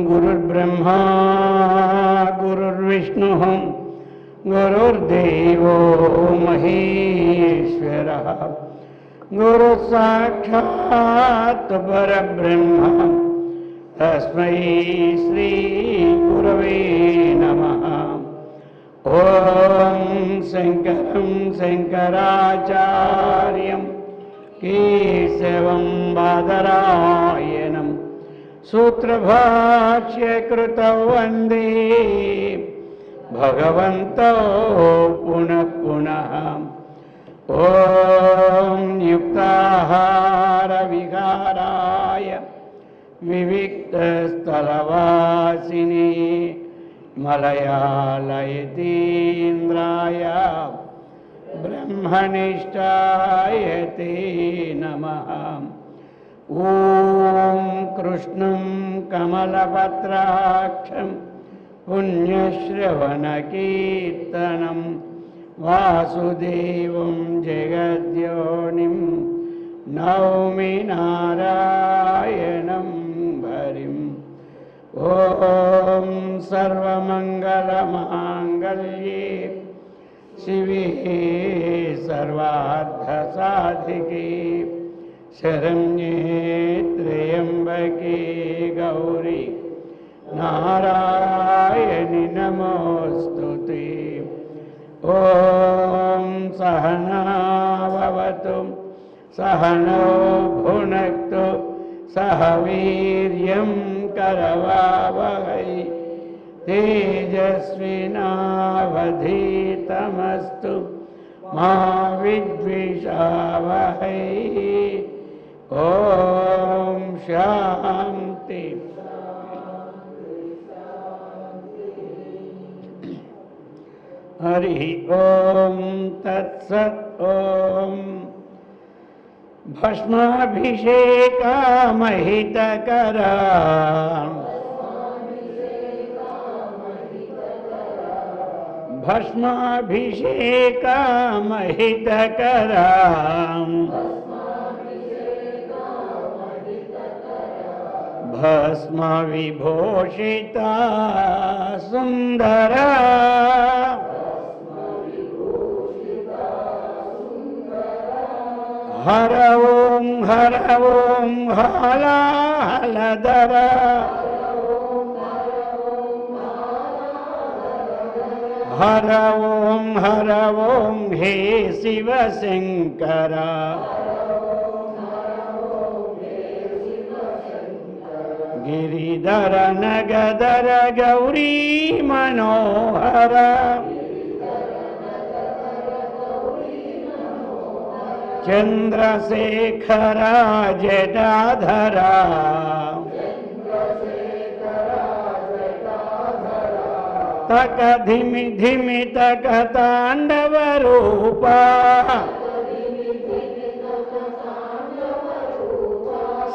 गुरुर्ब्रह्मा गुरुर्विष्णुः गुरुर्देवो महेश्वरः गुरुसाक्षात् परब्रह्म तस्मै श्री गुरवे नमः। ॐ शङ्करं शङ्कराचार्यं केशवं बादरायणं सूत्रभाष्यकृतौ वन्दे भगवन्तौ पुनः पुनः। ॐ युक्ताहारविहाराय विविक्तस्थलवासिने मलयालयतीन्द्राय ब्रह्मनिष्ठाय ते नमः। ॐ कृष्णं कमलपत्राक्षं पुण्यश्रवणकीर्तनं वासुदेवं जगद्योनिं नौमि नारायणं हरिम्। ॐ सर्वमङ्गलमाङ्गल्ये शिवे सर्वार्थसाधिके शरण्ये त्र्यम्बके गौरी नारायणि नमोऽस्तुते। ॐ सहना भवतु सहनौ भुनक्तु सह वीर्यं करवावहै तेजस्विनावधीतमस्तु मा विद्विषावहै। ॐ शान्ति। हरि ॐ तत्सत्। ॐ भस्माभिषेकामहितकरा भस्माभिषेकामहितकरा भस्मविभूषिता सुन्दरा हर ॐ हालाहलधरा हर ॐ हे शिवशङ्करा गिरिधर नगधर गौरी मनोहर चंद्रशेखर जटाधरा तक धिमि धिमि तक तांडव रूपा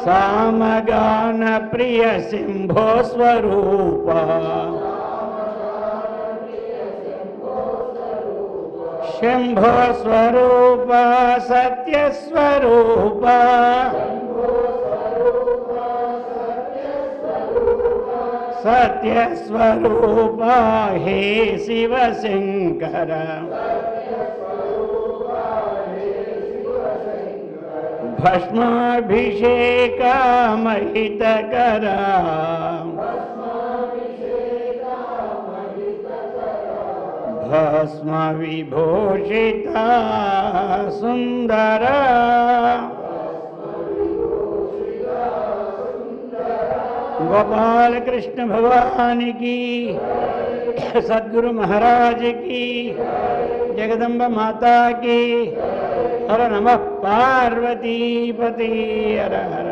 सामगान प्रिय सिंहो स्वरूपा शंभो स्वरूप सत्य स्वरूप सत्य स्वरूप हे शिव शंकर भस्माभिषेकामहितकरा भस्मविभूषिता सुन्दरा गोपाल कृष्ण भगवान की सद्गुरु महाराज की, जगदम्बा माता की। हर नमः पार्वती पति हर हर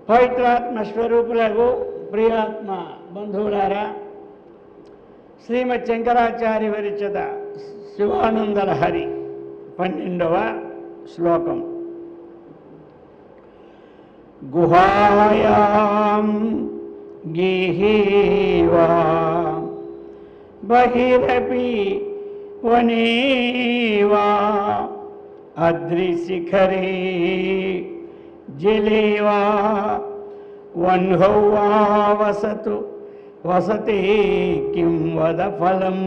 पवित्रात्म स्वरूपुలకు ప్రియాత్మ బంధువులారా, శ్రీమద్ శంకరాచార్య విరచిత శివానంద లహరి 12వ శ్లోకం. గుహాయాం గేహీవా బహిరపి వనేవా అద్రిశిఖరే జలేవా వన్హౌ వా వసతు వసతే కిం వద ఫలం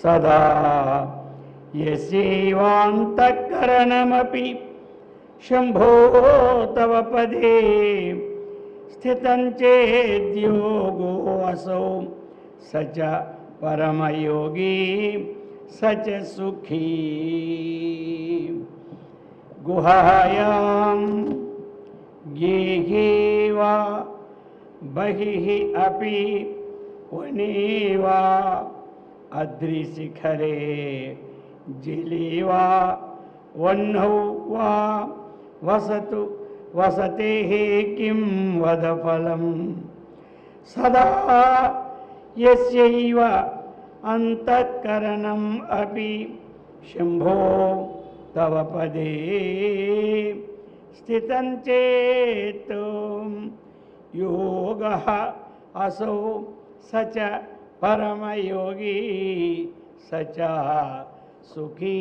సదా యస్యైవాంతఃకరణమపి శంభో తవ పదే స్థితం చేద్యోగో అసౌ సచ పరమయోగి సచ సుఖీ. గుహాయాం గేహీవా బహిః అపి వనేవా అద్రిశిఖరే జలేవా వన్హౌ వా వసతు వసతే కిం వద ఫలం సదా యస్యైవ అంతఃకరణం అపి శంభో తవ పదే స్థితం చేత్ యోగః అసౌ సచ పరమయోగి సచ సుఖీ.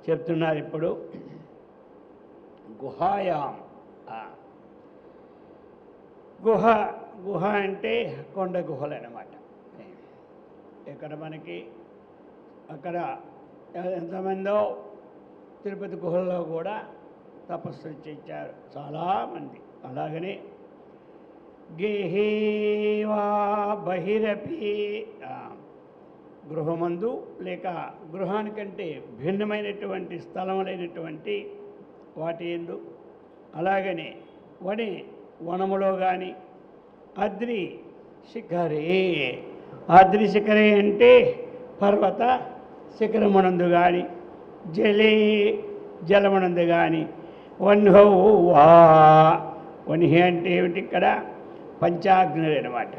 చెప్తున్నారు ఇప్పుడు. గుహాయాం, గుహ గుహ అంటే కొండ గుహలు అన్నమాట. ఇక్కడ మనకి అక్కడ ఎంతమందో తిరుపతి గుహల్లో కూడా తపస్సు చేశారు చాలామంది. అలాగనే గేహీవా బహిరపి, గృహమందు లేక గృహానికంటే భిన్నమైనటువంటి స్థలములైనటువంటి వాటి యందు, అలాగనే వనములో కానీ అద్రి శిఖరే, అద్రి శిఖరే అంటే పర్వత శిఖరమునందు కానీ, జలే జలమునందు కానీ, వన్హౌ వా, వన్హి అంటే ఏమిటి? ఇక్కడ పంచాగ్నులు అన్నమాట.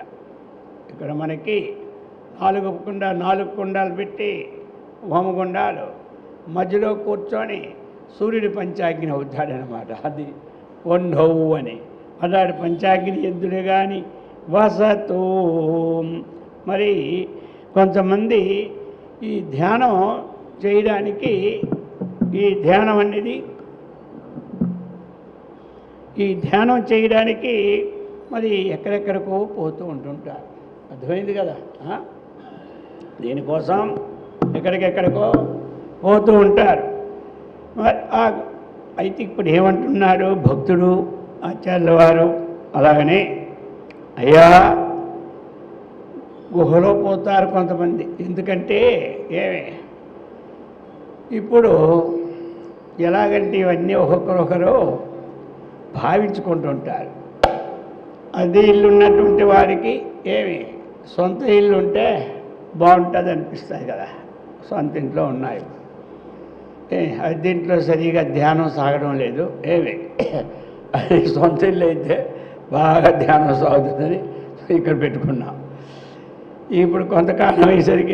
ఇక్కడ మనకి 4 కుండాలు పెట్టి హోమగుండాలు మధ్యలో కూర్చొని సూర్యుడి పంచాగ్ని అవుతాడనమాట. అది వన్హౌ అని. అలాంటి పంచాగ్ని ఎద్దులు కానీ వసతు. మరి కొంతమంది ఈ ధ్యానం చేయడానికి, ఈ ధ్యానం చేయడానికి మరి ఎక్కడెక్కడికో పోతూ ఉంటుంటారు. అర్థమైంది కదా? దీనికోసం ఎక్కడికెక్కడికో పోతూ ఉంటారు. అయితే ఇప్పుడు ఏమంటున్నాడు భక్తుడు ఆచార్యుల వారు? అలాగనే అయ్యా, గుహలో పోతారు కొంతమంది. ఎందుకంటే ఇప్పుడు ఎలాగంటే ఇవన్నీ ఒక్కొక్కరొకరు భావించుకుంటుంటారు. అది ఇల్లు ఉన్నటువంటి వారికి సొంత ఇల్లు ఉంటే బాగుంటుంది అనిపిస్తుంది కదా. సొంత ఇంట్లో ఉన్నాయి, అద్దెంట్లో సరిగా ధ్యానం సాగడం లేదు. అది సొంత ఇల్లు అయితే బాగా ధ్యానం సాగుతుందని ఇక్కడ పెట్టుకున్నాం. ఇప్పుడు కొంతకాలం అయ్యేసరికి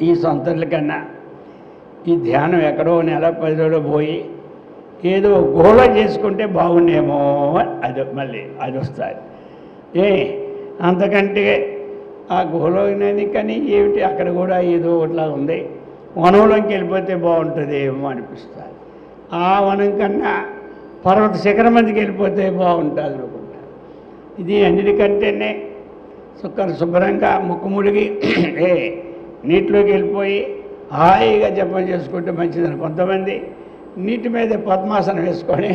ఈ సొంత ఇళ్ళ కన్నా ఈ ధ్యానం ఎక్కడో నెల 10 రోజులు పోయి ఏదో గుహలో చేసుకుంటే బాగుండేమో అది మళ్ళీ అది వస్తుంది. అంతకంటే ఆ గుహలోని కానీ ఏమిటి అక్కడ కూడా ఏదో ఒకలా ఉంది, వనంలోకి వెళ్ళిపోతే బాగుంటుందేమో అనిపిస్తుంది. ఆ వనం కన్నా పర్వత శిఖరం మీదకి వెళ్ళిపోతే బాగుంటుంది అనుకుంటారు. ఇది అన్నిటికంటేనే శుభ్రంగా ముక్కు ముడిగి నీటిలోకి వెళ్ళిపోయి హాయిగా జపం చేసుకుంటే మంచిదని కొంతమంది, నీటి మీద పద్మాసనం వేసుకొని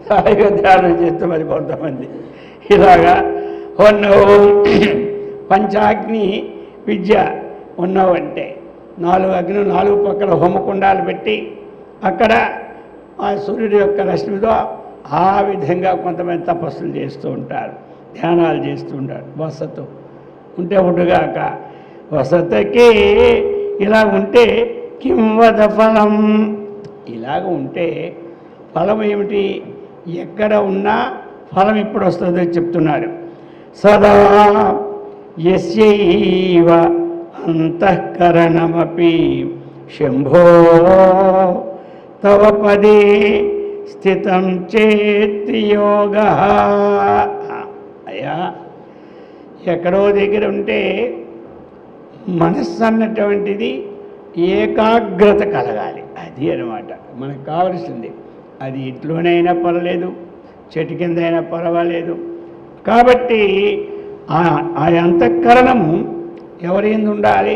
హాయిగా ధ్యానం చేస్తే మరి కొంతమంది ఇలాగా ఉన్నవు. పంచాగ్ని విద్య ఉన్నావంటే 4 అగ్ని 4 పక్కల హోమకుండాలు పెట్టి అక్కడ ఆ సూర్యుడి యొక్క రశ్మితో ఆ విధంగా కొంతమంది తపస్సులు చేస్తూ ఉంటారు, ధ్యానాలు చేస్తూ ఉంటారు. వసతు ఉంటే ఉండుగాక వసతకే ఇలా ఉంటే కింవద ఫలం, ఇలాగ ఉంటే ఫలం ఏమిటి? ఎక్కడ ఉన్నా ఫలం ఇప్పుడు వస్తుందో చెప్తున్నారు. సదా యస్యైవ అంతఃకరణమపి శంభో తవ పదే స్థితం చేతి యోగ. అయ్యా, ఎక్కడో దగ్గర ఉంటే మనస్సు అన్నటువంటిది ఏకాగ్రత కలగాలి. అది అన్నమాట మనకు కావలసింది. అది ఇంట్లోనైనా పర్వాలేదు, చెట్టు కింద అయినా పర్వాలేదు. కాబట్టి ఆ అంతఃకరణము ఎవరి యందు ఉండాలి?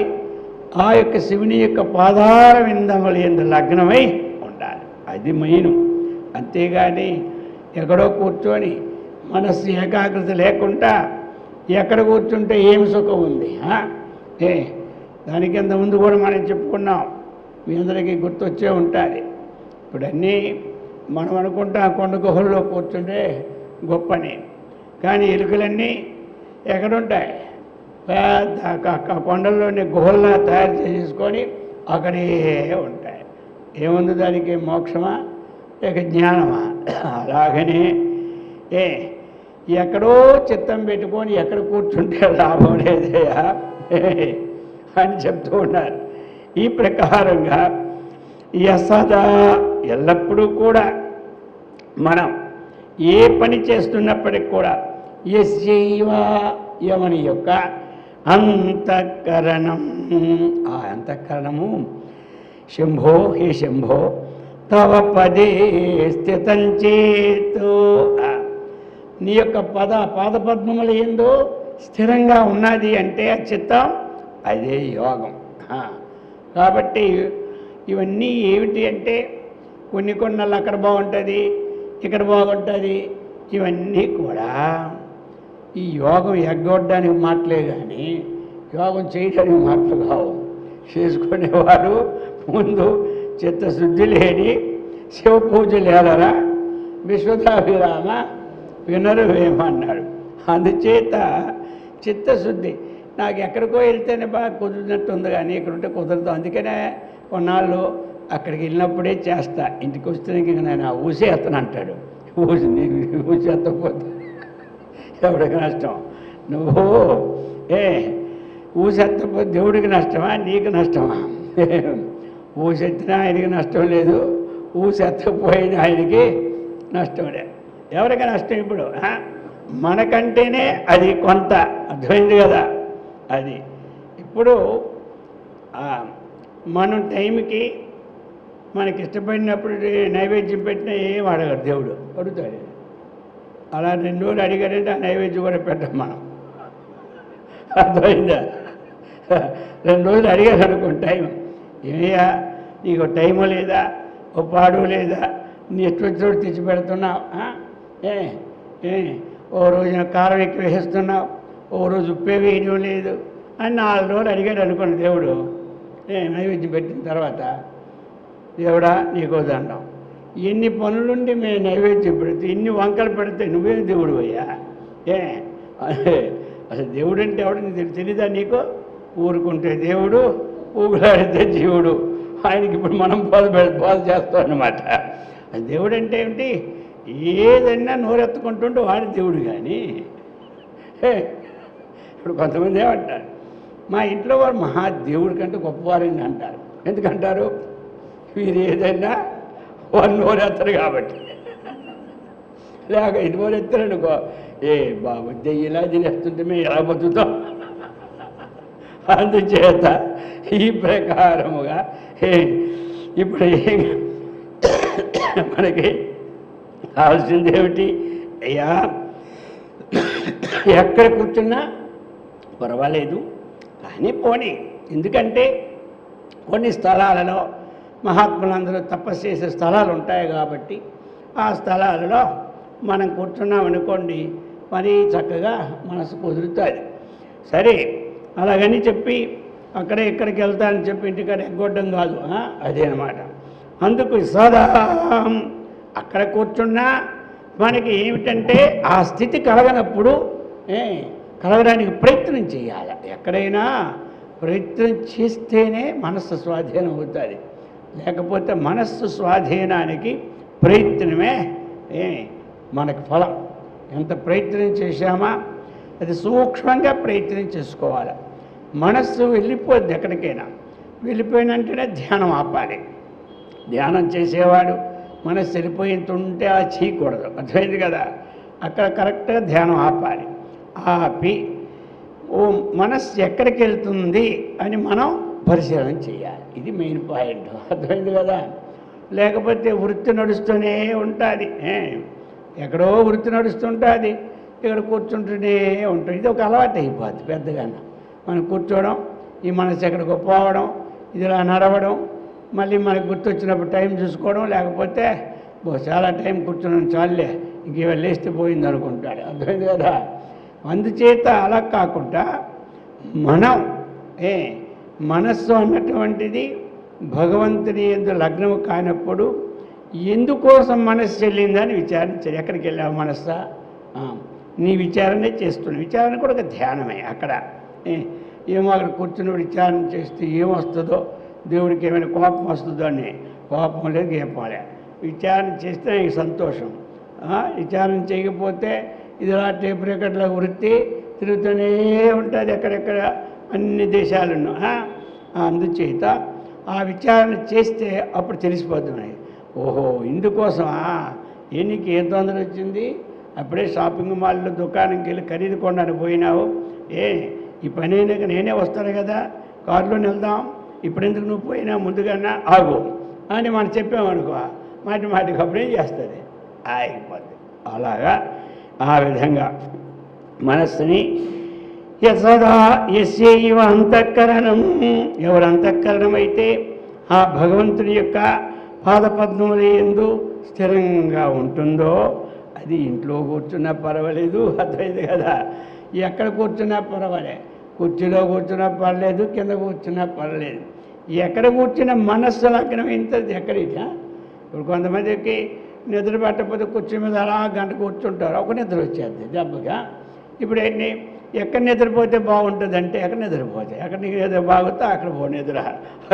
ఆ యొక్క శివుని యొక్క పాదార విందముల యందు లగ్నమై ఉండాలి. అది మెయిన్. అంతేగాని ఎక్కడో కూర్చొని మనస్సు ఏకాగ్రత లేకుండా ఎక్కడ కూర్చుంటే ఏమి సుఖం ఉంది? దానికింత ముందు కూడా మనం చెప్పుకున్నాం, మీ అందరికీ గుర్తొచ్చే ఉంటుంది. ఇప్పుడన్నీ మనం అనుకుంటాం కొండ గుహల్లో కూర్చుంటే గొప్పని, కానీ ఎలుకలన్నీ ఎక్కడుంటాయి? పెద్ద కొండల్లోని గుహల్లా తయారు చేసుకొని అక్కడే ఉంటాయి. ఏముంది దానికి? మోక్షమా లేక జ్ఞానమా? అలాగనే ఎక్కడో చిత్తం పెట్టుకొని ఎక్కడ కూర్చుంటే లాభం లేదయా అని చెప్తూ ఉన్నారు. ఈ ప్రకారంగా సదా ఎల్లప్పుడూ కూడా మనం ఏ పని చేస్తున్నప్పటికి కూడా యస్యైవ యమని యొక్క అంతఃకరణం, ఆ అంతఃకరణము శంభో, హే శంభో తవ పదే స్థితం చేతు, నీ యొక్క పాదపద్మములు ఏందో స్థిరంగా ఉన్నది అంటే ఆ చిత్తం, అదే యోగం. కాబట్టి ఇవన్నీ ఏమిటి అంటే కొన్నిళ్ళు అక్కడ బాగుంటుంది, ఇక్కడ బాగుంటుంది. ఇవన్నీ కూడా ఈ యోగం ఎగ్గొట్టడానికి మాటలే కానీ యోగం చేయడానికి మాటలు కావు. చేసుకునేవాడు ముందు చిత్తశుద్ధి లేని శివ పూజలు ఎలరా విశ్వదాభిరామ వినరు ఏమన్నాడు. అందుచేత చిత్తశుద్ధి నాకు ఎక్కడికో వెళ్తేనే బాగా కుదిరినట్టు ఉంది, కానీ ఇక్కడ ఉంటే కుదరదు. అందుకనే కొన్నాళ్ళు అక్కడికి వెళ్ళినప్పుడే చేస్తా, ఇంటికి వస్తే ఇంక నేను ఊసేస్తాను అంటాడు. ఊసేత్తపోతే ఎవడికి నష్టం? నువ్వు ఊసెత్తపోతే దేవుడికి నష్టమా నీకు నష్టమా? ఊసెత్తినా ఆయనకి నష్టం లేదు, ఊసెత్తకపోయిన ఆయనకి నష్టం లేదు. ఎవరికి నష్టం? ఇప్పుడు మనకంటేనే అది కొంత అర్థమైంది కదా. అది ఇప్పుడు మనం టైంకి మనకి ఇష్టపడినప్పుడు నైవేద్యం పెట్టినా ఏం అడగడు దేవుడు, అడుగుతాడు. అలా 2 రోజులు అడిగాడంటే ఆ నైవేద్యం కూడా పెట్టం మనం. అర్థమైందా? 2 రోజులు అడిగాడు అనుకోండి టైం, ఏమయ్యా నీకు టైము లేదా, ఓ పాడు లేదా, నీ ఎటువంటి తెచ్చి పెడుతున్నావు, ఓ రోజున కారం ఎక్కువ వేస్తున్నావు, ఓ రోజు ఉప్పే వేయడం లేదు అని 4 రోజులు అడిగాడు అనుకోండి దేవుడు. నైవేద్యం పెట్టిన తర్వాత దేవుడా నీకో దండం, ఎన్ని పనులుండి మేము నైవేద్యం పెడితే ఇన్ని వంకలు పెడితే నువ్వేం దేవుడు అయ్యా? అసలు దేవుడు అంటే ఎవడు నీకు తెలీదా? నీకు ఊరుకుంటే దేవుడు, ఊగులాడితే జీవుడు. ఆయనకి ఇప్పుడు మనం బాధ చేస్తాం అన్నమాట. అది దేవుడు అంటే ఏమిటి? ఏదైనా నోరెత్తుకుంటుంటే వాడి దేవుడు. కానీ ఇప్పుడు కొంతమంది ఏమంటారు, మా ఇంట్లో వారు మహాదేవుడి కంటే గొప్పవారని అంటారు. ఎందుకంటారు? వీరు ఏదైనా వాళ్ళు నోరెత్తరు కాబట్టి. లేక ఇది నోరెత్తారనుకో, బాబు దెయ్యలా తినేస్తుంటే మేము ఎలా బతుకుతాం? అందుచేత ఈ ప్రకారముగా ఇప్పుడు మనకి కావాల్సింది ఏమిటి? అయ్యా ఎక్కడ కూర్చున్నా పర్వాలేదు, కానీ పోనీ. ఎందుకంటే కొన్ని స్థలాలలో మహాత్ములందరూ తపస్సు చేసే స్థలాలు ఉంటాయి కాబట్టి ఆ స్థలాలలో మనం కూర్చున్నాం అనుకోండి, మరీ చక్కగా మనసు కుదురుతుంది. సరే అలాగని చెప్పి అక్కడే ఇక్కడికి వెళ్తానని చెప్పి ఇంటికాడ ఎగ్గొట్టడం కాదు, అదే అనమాట. అందుకు సదా అక్కడ కూర్చున్నా మనకి ఏమిటంటే ఆ స్థితి కలగనప్పుడు కలగడానికి ప్రయత్నం చేయాలి. ఎక్కడైనా ప్రయత్నం చేస్తేనే మనస్సు స్వాధీనం అవుతుంది. లేకపోతే మనస్సు స్వాధీనానికి ప్రయత్నమే మనకు ఫలం. ఎంత ప్రయత్నం చేశామా అది సూక్ష్మంగా ప్రయత్నం చేసుకోవాలి. మనస్సు వెళ్ళిపోద్ది ఎక్కడికైనా, వెళ్ళిపోయినంటేనే ధ్యానం ఆపాలి. ధ్యానం చేసేవాడు మనస్సు వెళ్ళిపోయింటుంటే అలా చేయకూడదు, అర్థమైంది కదా. అక్కడ కరెక్ట్గా ధ్యానం ఆపాలి. ఆపి మనస్సు ఎక్కడికి వెళ్తుంది అని మనం పరిశీలన చేయాలి. ఇది మెయిన్ పాయింట్, అర్థమైంది కదా. లేకపోతే వృత్తి నడుస్తూనే ఉంటుంది, ఎక్కడో వృత్తి నడుస్తుంటుంది, ఇక్కడ కూర్చుంటూనే ఉంటుంది. ఇది ఒక అలవాటు అయిపోద్ది పెద్దగానే. మనం కూర్చోవడం, ఈ మనసు ఎక్కడికో పోవడం, ఇదిలా నడవడం, మళ్ళీ మనకు గుర్తొచ్చినప్పుడు టైం చూసుకోవడం, లేకపోతే చాలా టైం కూర్చున్నాం చాలే ఇంకేమో లేస్తే పోయింది అనుకుంటాడు, అర్థమైంది కదా. అందుచేత అలా కాకుండా మనం మనస్సు అన్నటువంటిది భగవంతుని యందు లగ్నము కానప్పుడు ఎందుకోసం మనస్సు చెల్లిందని విచారించారు. ఎక్కడికి వెళ్ళావు మనస్సా, నీ విచారణే చేస్తున్నావు. విచారణ కూడా ఒక ధ్యానమే. అక్కడ ఏమో అక్కడ కూర్చున్నప్పుడు విచారణ చేస్తే ఏమొస్తుందో, దేవుడికి ఏమైనా కోపం వస్తుందో అని, కోపం లేదు గేపం లేదు. విచారణ చేస్తే నీకు సంతోషం. విచారణ చేయకపోతే ఇదిలా టేప్ రికార్డుల వృత్తి తిరుగుతూనే ఉంటుంది ఎక్కడెక్కడ అన్ని దేశాలను. అందుచేత ఆ విచారణ చేస్తే అప్పుడు తెలిసిపోతున్నాయి. ఓహో ఇందుకోసమా, నీకు ఏం తొందర వచ్చింది, అప్పుడే షాపింగ్ మాల్లో దుకాణంకి వెళ్ళి ఖరీదు కొనడానికి పోయినావు, ఈ పని అయినాక నేనే వస్తాను కదా, కారులోనే వెళ్దాం, ఇప్పుడెందుకు నువ్వు పోయినా ముందుగానే ఆగు అని మనం చెప్పామనుకో, మాటికి అప్పుడేం చేస్తుంది, ఆగిపోద్ది. అలాగా ఆ విధంగా మనస్సుని యసదా యస్యైవ అంతఃకరణం, ఎవరు అంతఃకరణం అయితే ఆ భగవంతుని యొక్క పాదపద్మముల యందు స్థిరంగా ఉంటుందో అది ఇంట్లో కూర్చున్నా పర్వాలేదు, అర్థమైంది కదా. ఎక్కడ కూర్చున్నా పర్వాలే, కుర్చీలో కూర్చున్నా పర్లేదు, కింద కూర్చున్నా పర్లేదు. ఎక్కడ కూర్చున్న మనస్సు లగ్నం ఇంతది ఎక్కడికా. ఇప్పుడు కొంతమందికి నిద్ర పట్టకపోతే కుర్చీ మీద అలా గంట కూర్చుంటారు, ఒక నిద్ర వచ్చేది దెబ్బగా. ఇప్పుడు ఏంటి, ఎక్కడ నిద్రపోతే బాగుంటుంది అంటే ఎక్కడ నిద్రపోతే, ఎక్కడ నీకు నిద్ర బాగుతా అక్కడ పో నిద్ర,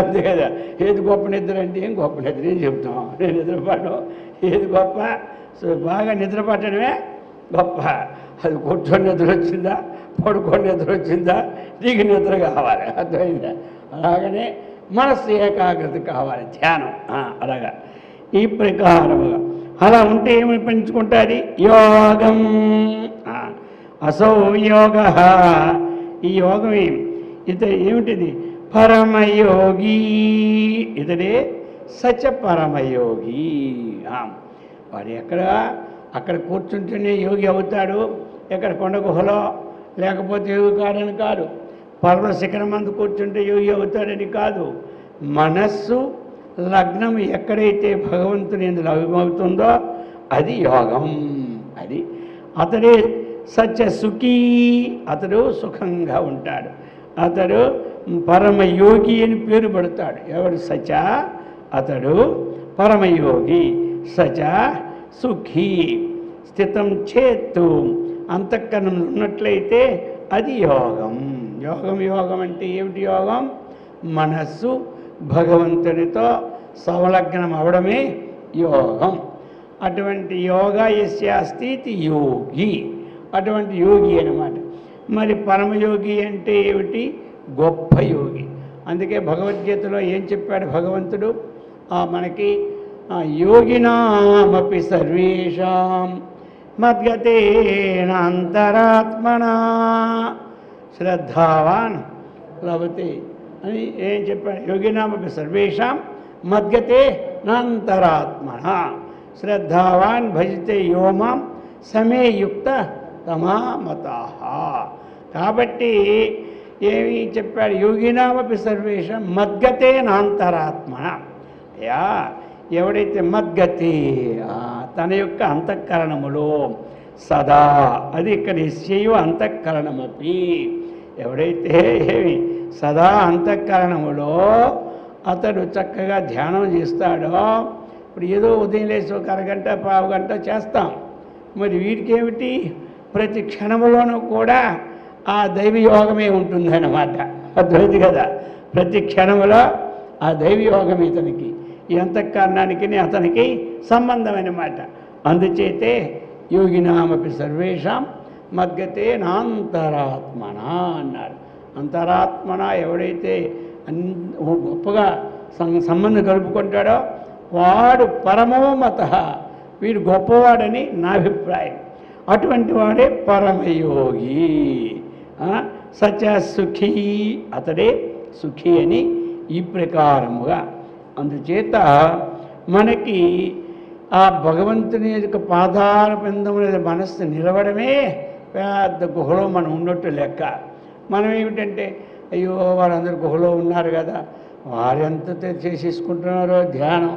అంతే కదా. ఏది గొప్ప నిద్ర అంటే ఏం గొప్ప నిద్ర ఏం చెప్తాం, నేను నిద్రపడను, ఏది గొప్ప, సో బాగా నిద్ర పట్టడమే గొప్ప. అది కూర్చొని నిద్ర వచ్చిందా, పడుకొని నిద్ర వచ్చిందా, నీకు నిద్ర కావాలి, అర్థమైందా. అలాగనే మనస్సు ఏకాగ్రత కావాలి, ధ్యానం. అలాగా ఈ ప్రకారముగా అలా ఉంటే ఏమి పెంచుకుంటుంది, యోగం. అసౌ యోగ, ఈ యోగం ఇతడు ఏమిటిది, పరమయోగి. ఇతడే సచ పరమయోగి. వాడు అక్కడ కూర్చుంటేనే యోగి అవుతాడు, ఎక్కడ కొండ గుహలో లేకపోతే యోగి కాడని కాదు, పర్వత శిఖరం మందు కూర్చుంటే యోగి అవుతాడని కాదు. మనస్సు లగ్నం ఎక్కడైతే భగవంతుని ఎందులో అభిమవుతుందో అది యోగం. అది అతడే సత్య సుఖీ, అతడు సుఖంగా ఉంటాడు, అతడు పరమయోగి అని పేరు పడతాడు. ఎవడు సచ, అతడు పరమయోగి. సచ సుఖీ స్థితం చేత్తు, అంతఃకరణం ఉన్నట్లయితే అది యోగం. యోగం అంటే ఏమిటి, యోగం మనస్సు భగవంతునితో సంలగ్నం అవడమే యోగం. అటువంటి యోగా యస్యాస్తి యోగి, అటువంటి యోగి అన్నమాట. మరి పరమయోగి అంటే ఏమిటి, గొప్ప యోగి. అందుకే భగవద్గీతలో ఏం చెప్పాడు భగవంతుడు మనకి, యోగినామపి సర్వేషాం మద్గతేన అంతరాత్మనా శ్రద్ధావాన్ లభతే అని ఏం చెప్పాడు. యోగినామపి సర్వేషాం మద్గతే నాంతరాత్మన శ్రద్ధావాన్ భజతే యోమాం సమే యుక్త తమామతాః. కాబట్టి ఏమి చెప్పాడు, యోగినామపి సర్వేషాం మద్గతే నాంతరాత్మన. ఎవడైతే మద్గతి తన యొక్క అంతఃకరణములో సదా, అది ఇక్కడ శైవ అంతఃకరణమపి, ఎవడైతే ఏమి సదా అంతఃకరణములో అతడు చక్కగా ధ్యానం చేస్తాడో. ఇప్పుడు ఏదో ఉదయం లేచి ఒక అరగంట పావు గంట చేస్తాం, మరి వీడికేమిటి ప్రతి క్షణంలోనూ కూడా ఆ దైవయోగమే ఉంటుందన్నమాట. అర్థమైంది కదా? ప్రతి క్షణంలో ఆ దైవయోగం ఇతనికి ఈ అంతఃకరణానికి అతనికి సంబంధం అన్నమాట. అందుచేతే యోగినామపి సర్వేషాం మద్గతే నాంతరాత్మన అన్నారు. అంతరాత్మన ఎవడైతే గొప్పగా సంబంధం కలుపుకుంటాడో వాడు పరమోమత, వీడు గొప్పవాడని నా అభిప్రాయం. అటువంటి వాడే పరమయోగి. సచ సుఖీ, అతడే సుఖీ అని ఈ ప్రకారముగా. అందుచేత మనకి ఆ భగవంతుని యొక్క పాదాల పిందముల మనస్సు నిలవడమే పెద్ద గుహలో మనం ఉన్నట్టు లెక్క. మనం ఏమిటంటే అయ్యో వారందరూ గుహలో ఉన్నారు కదా, వారెంత చేసేసుకుంటున్నారో ధ్యానం,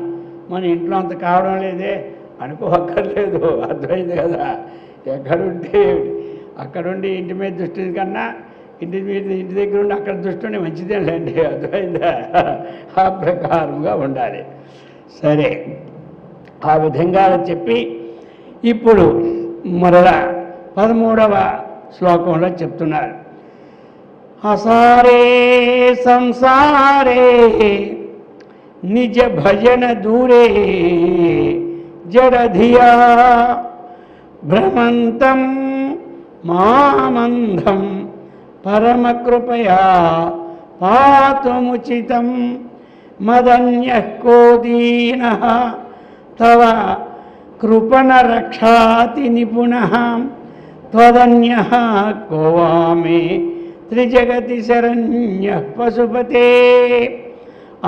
మన ఇంట్లో అంత కావడం లేదే అనుకోక్కర్లేదు. అర్థమైంది కదా? ఎక్కడుంటే అక్కడుండి ఇంటి మీద దృష్టి కన్నా ఇంటి దగ్గర ఉండి అక్కడ దృష్టి ఉండి మంచిదేనండి. అర్థమైందా? ఆ ప్రకారంగా ఉండాలి. సరే, ఆ విధంగా చెప్పి ఇప్పుడు మరలా 13వ శ్లోకంలో చెప్తున్నారు. అసారే సంసారే నిజ భజన దూరే జడధియా భ్రమంతం మామంధం పరమకృపయా పాతుముచితం మదన్యః కో దీనః తవ కృపణ రక్షాతి నిపుణః త్వదన్యః కో వా మే త్రిజగతి శరణ్యః పశుపతే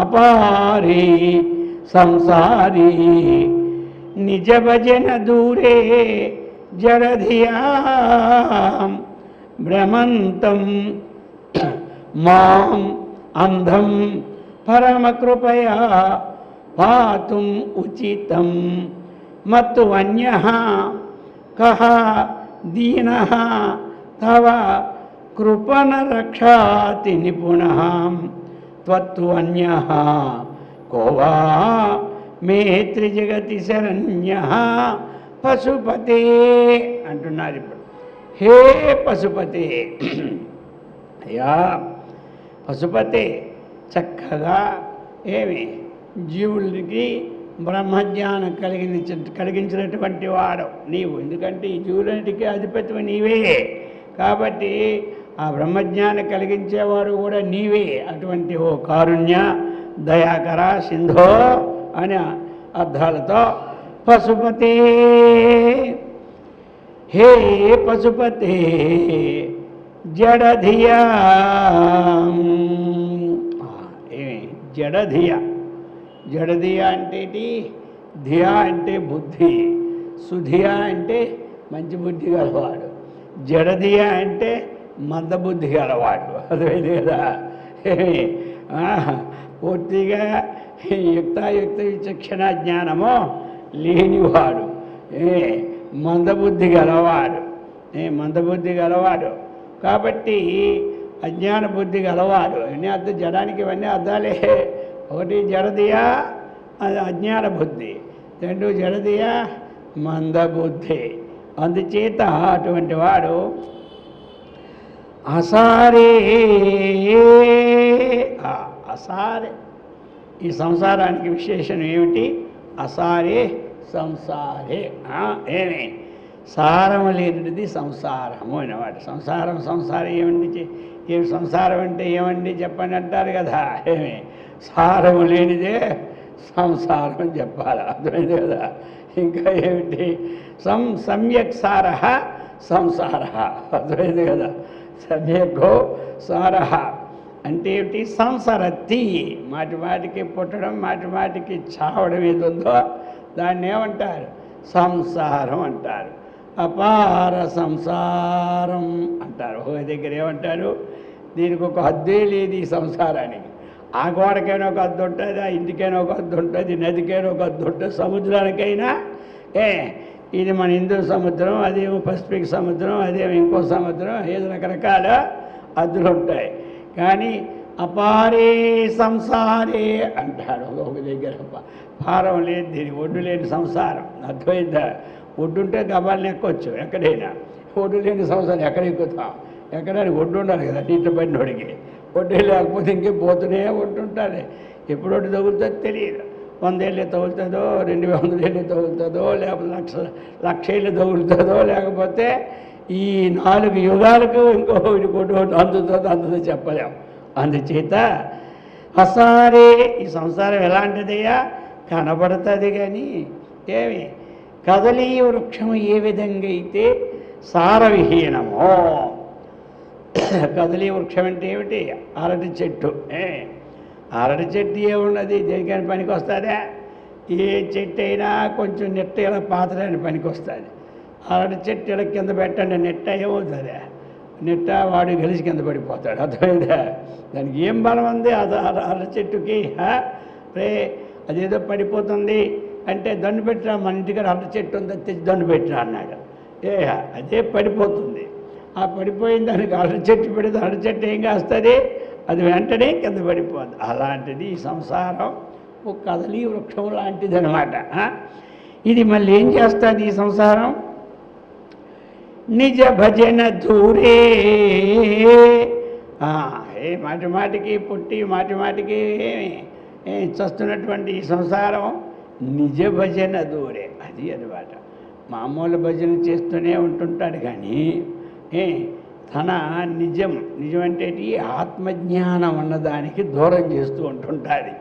అపారే సంసారీ నిజ భజన దూరే జడధియా భ్రమంతం మాం అంధం పరమకృపయా పాతుం ఉచితం మత్తు అన్యః కః దీనః తవ కృపణ రక్షాతి నిపుణః త్వత్తు అన్యః కో వా మే త్రిజగతి శరణ్యః పశుపతే అంటున్నారు. ఇప్పుడు హే పశుపతే, అయ్యా పశుపతే, చక్కగా ఏమి జీవులకి బ్రహ్మజ్ఞానం కలిగించినటువంటి వాడు నీవు. ఎందుకంటే ఈ జీవులన్నిటికీ అధిపతి నీవే కాబట్టి ఆ బ్రహ్మజ్ఞానం కలిగించేవాడు కూడా నీవే. అటువంటి ఓ కారుణ్య దయాకర సింధో అనే అర్థాలతో పశుపతే, హే పశుపతే జడధియా. జడధియ, జడధియ అంటే ధియా అంటే బుద్ధి, సుధియా అంటే మంచి బుద్ధి గలవాడు, జడధియ అంటే మందబుద్ధి గలవాడు. అదేది కదా? పూర్తిగా యుక్తాయుక్త విచక్షణ జ్ఞానము లేనివాడు, మందబుద్ధి గలవాడు, మందబుద్ధి గలవాడు. కాబట్టి అజ్ఞాన బుద్ధి గలవాడు. ఇవన్నీ అర్థం జడానికి ఇవన్నీ అర్థాలే. ఒకటి జడదియా, అది అజ్ఞాన బుద్ధి. రెండు జడదియా, మందబుద్ధి. అందుచేత అటువంటి వాడు అసారే, అసారే. ఈ సంసారానికి విశేషణం ఏమిటి? అసారే సంసారే. ఏమి సారము లేనిది సంసారము అనేవాడు. సంసారం ఏమండి? ఏమి సంసారం అంటే ఏమండి చెప్పండి అంటారు కదా. ఏమి సారము లేనిదే సంసారం చెప్పాలి. అర్థమైంది కదా? ఇంకా ఏమిటి? సమ్యక్ సార సంసార. అర్థమైంది కదా? సమ్యకో సార అంటే ఏమిటి? సంసరతి, మాటి మాటికి పుట్టడం, మాటి మాటికి చావడం ఏది ఉందో దాన్ని ఏమంటారు? సంసారం అంటారు. అపార సంసారం అంటారు. ఒక దగ్గర ఏమంటారు? దీనికి ఒక హద్దే లేదు ఈ సంసారానికి. ఆ గోడకైనా ఒక హద్దు ఉంటుంది, ఆ ఇంటికైనా ఒక హద్దు ఉంటుంది, నదికైనా ఒక హద్దు ఉంటుంది, సముద్రానికైనా ఇది మన హిందూ సముద్రం, అదేమో పసిఫిక్ సముద్రం, అదేమో ఇంకో సముద్రం, ఏదో రకరకాల హద్దులు ఉంటాయి. కానీ అపారే సంసారే అంటాడు ఒక దగ్గర. పారం లేదు, దీనికి ఒడ్డు లేని సంసారం. అర్థమైందా? ఒడ్డుంటే గబాలను ఎక్కొచ్చు ఎక్కడైనా, ఒడ్డు లేని సంవత్సరం ఎక్కడ ఎక్కుతాం, ఎక్కడానికి ఒడ్డు ఉండాలి కదా నీటి పడినోడికి. ఒడ్డే లేకపోతే ఇంకేం పోతూనే ఉంటుంటారు. ఎప్పుడు ఒడ్డు తగులుతుందో తెలియదు. 100 ఏళ్ళు తగులుతుందో, 200 ఏళ్ళు తగులుతుందో, లేకపోతే లక్ష ఏళ్ళు తగులుతుందో, లేకపోతే ఈ 4 యుగాలకు ఇంకో కొట్టు అందుతుందో చెప్పలేము. అందుచేత అసారే ఈ సంసారం ఎలాంటిదయ్యా, కనబడుతుంది కానీ ఏమి కదలీ వృక్షము ఏ విధంగా అయితే సారవిహీనమో. కదలీ వృక్షం అంటే ఏమిటి? అరటి చెట్టు. అరటి చెట్టు ఏమున్నది, దేనికైనా పనికి వస్తుందా? ఏ చెట్టు అయినా కొంచెం నెట్ట ఇలా పాతడానికి పనికి వస్తుంది. అరటి చెట్టు ఇలా కింద పెట్టండి, నెట్ట ఏమవుతుందా? నెట్ట వాడు గెలిచి కింద పడిపోతాడు. అర్థమైందా? దానికి ఏం బలం ఉంది అరటి చెట్టుకి? రే అదేదో పడిపోతుంది అంటే దండు పెట్టినా, మన ఇంటికాడ అరటి చెట్టు ఉంది తెచ్చి దండు పెట్టినా అన్నాడు. అదే పడిపోతుంది. ఆ పడిపోయిన దానికి అరటి చెట్టు పెడితే అరటి చెట్టు ఏం కాస్తుంది? అది వెంటనే కింద పడిపోద్ది. అలాంటిది ఈ సంసారం ఒక కదలీ వృక్షం లాంటిది అనమాట. ఇది మళ్ళీ ఏం చేస్తుంది ఈ సంసారం? నిజ భజన దూరే. మాటి మాటికి పుట్టి మాటి మాటికి చస్తున్నటువంటి ఈ సంసారం నిజ భజన దూరే. అది అనమాట. మామూలు భజన చేస్తూనే ఉంటుంటాడు కానీ తన నిజం అంటే ఆత్మజ్ఞానం అన్నదానికి దూరం చేస్తూ ఉంటుంటుంది.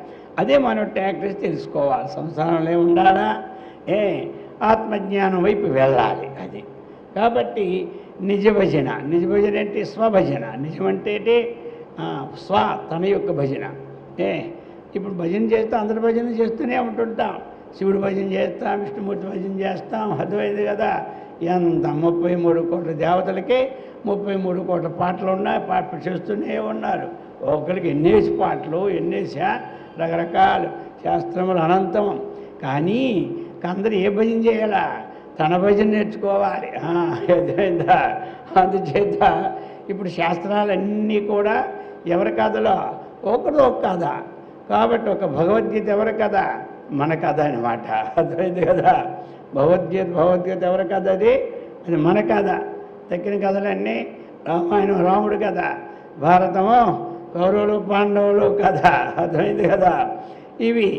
అదే మనం ట్యాక్టర్స్ తెలుసుకోవాలి. సంసారంలో ఉండాలా, ఆత్మజ్ఞానం వైపు వెళ్ళాలి. అది కాబట్టి నిజ భజన అంటే స్వభజన. నిజం అంటే స్వ తన యొక్క భజన. ఇప్పుడు భజన చేస్తే అందరి భజన చేస్తూనే ఉంటుంటాం. శివుడు భజన చేస్తాం, విష్ణుమూర్తి భజన చేస్తాం. అర్థమైంది కదా? ఎంత 33 కోట్ల దేవతలకి 33 కోట్ల పాటలు ఉన్నాయి, పాటలు చేస్తూనే ఉన్నారు. ఒకరికి ఎన్నేసి పాటలు, ఎన్నేసి రకరకాలు శాస్త్రములు అనంతం. కానీ అందరూ ఏ భజన చేయాలా? తన భజన నేర్చుకోవాలి. అర్థమైందా? అందుచేత ఇప్పుడు శాస్త్రాలన్నీ కూడా ఎవరి కథలో? ఒకరు ఒక కథ. కాబట్టి ఒక భగవద్గీత ఎవరి కథ? మన కథ అనమాట. అర్థమైంది కదా? భగవద్గీత ఎవరి కథ? అది మన కథ. తక్కిన కథలన్నీ రామాయణం రాముడు కథ, భారతము కౌరవులు పాండవులు కథ. అర్థమైంది కదా? ఇవి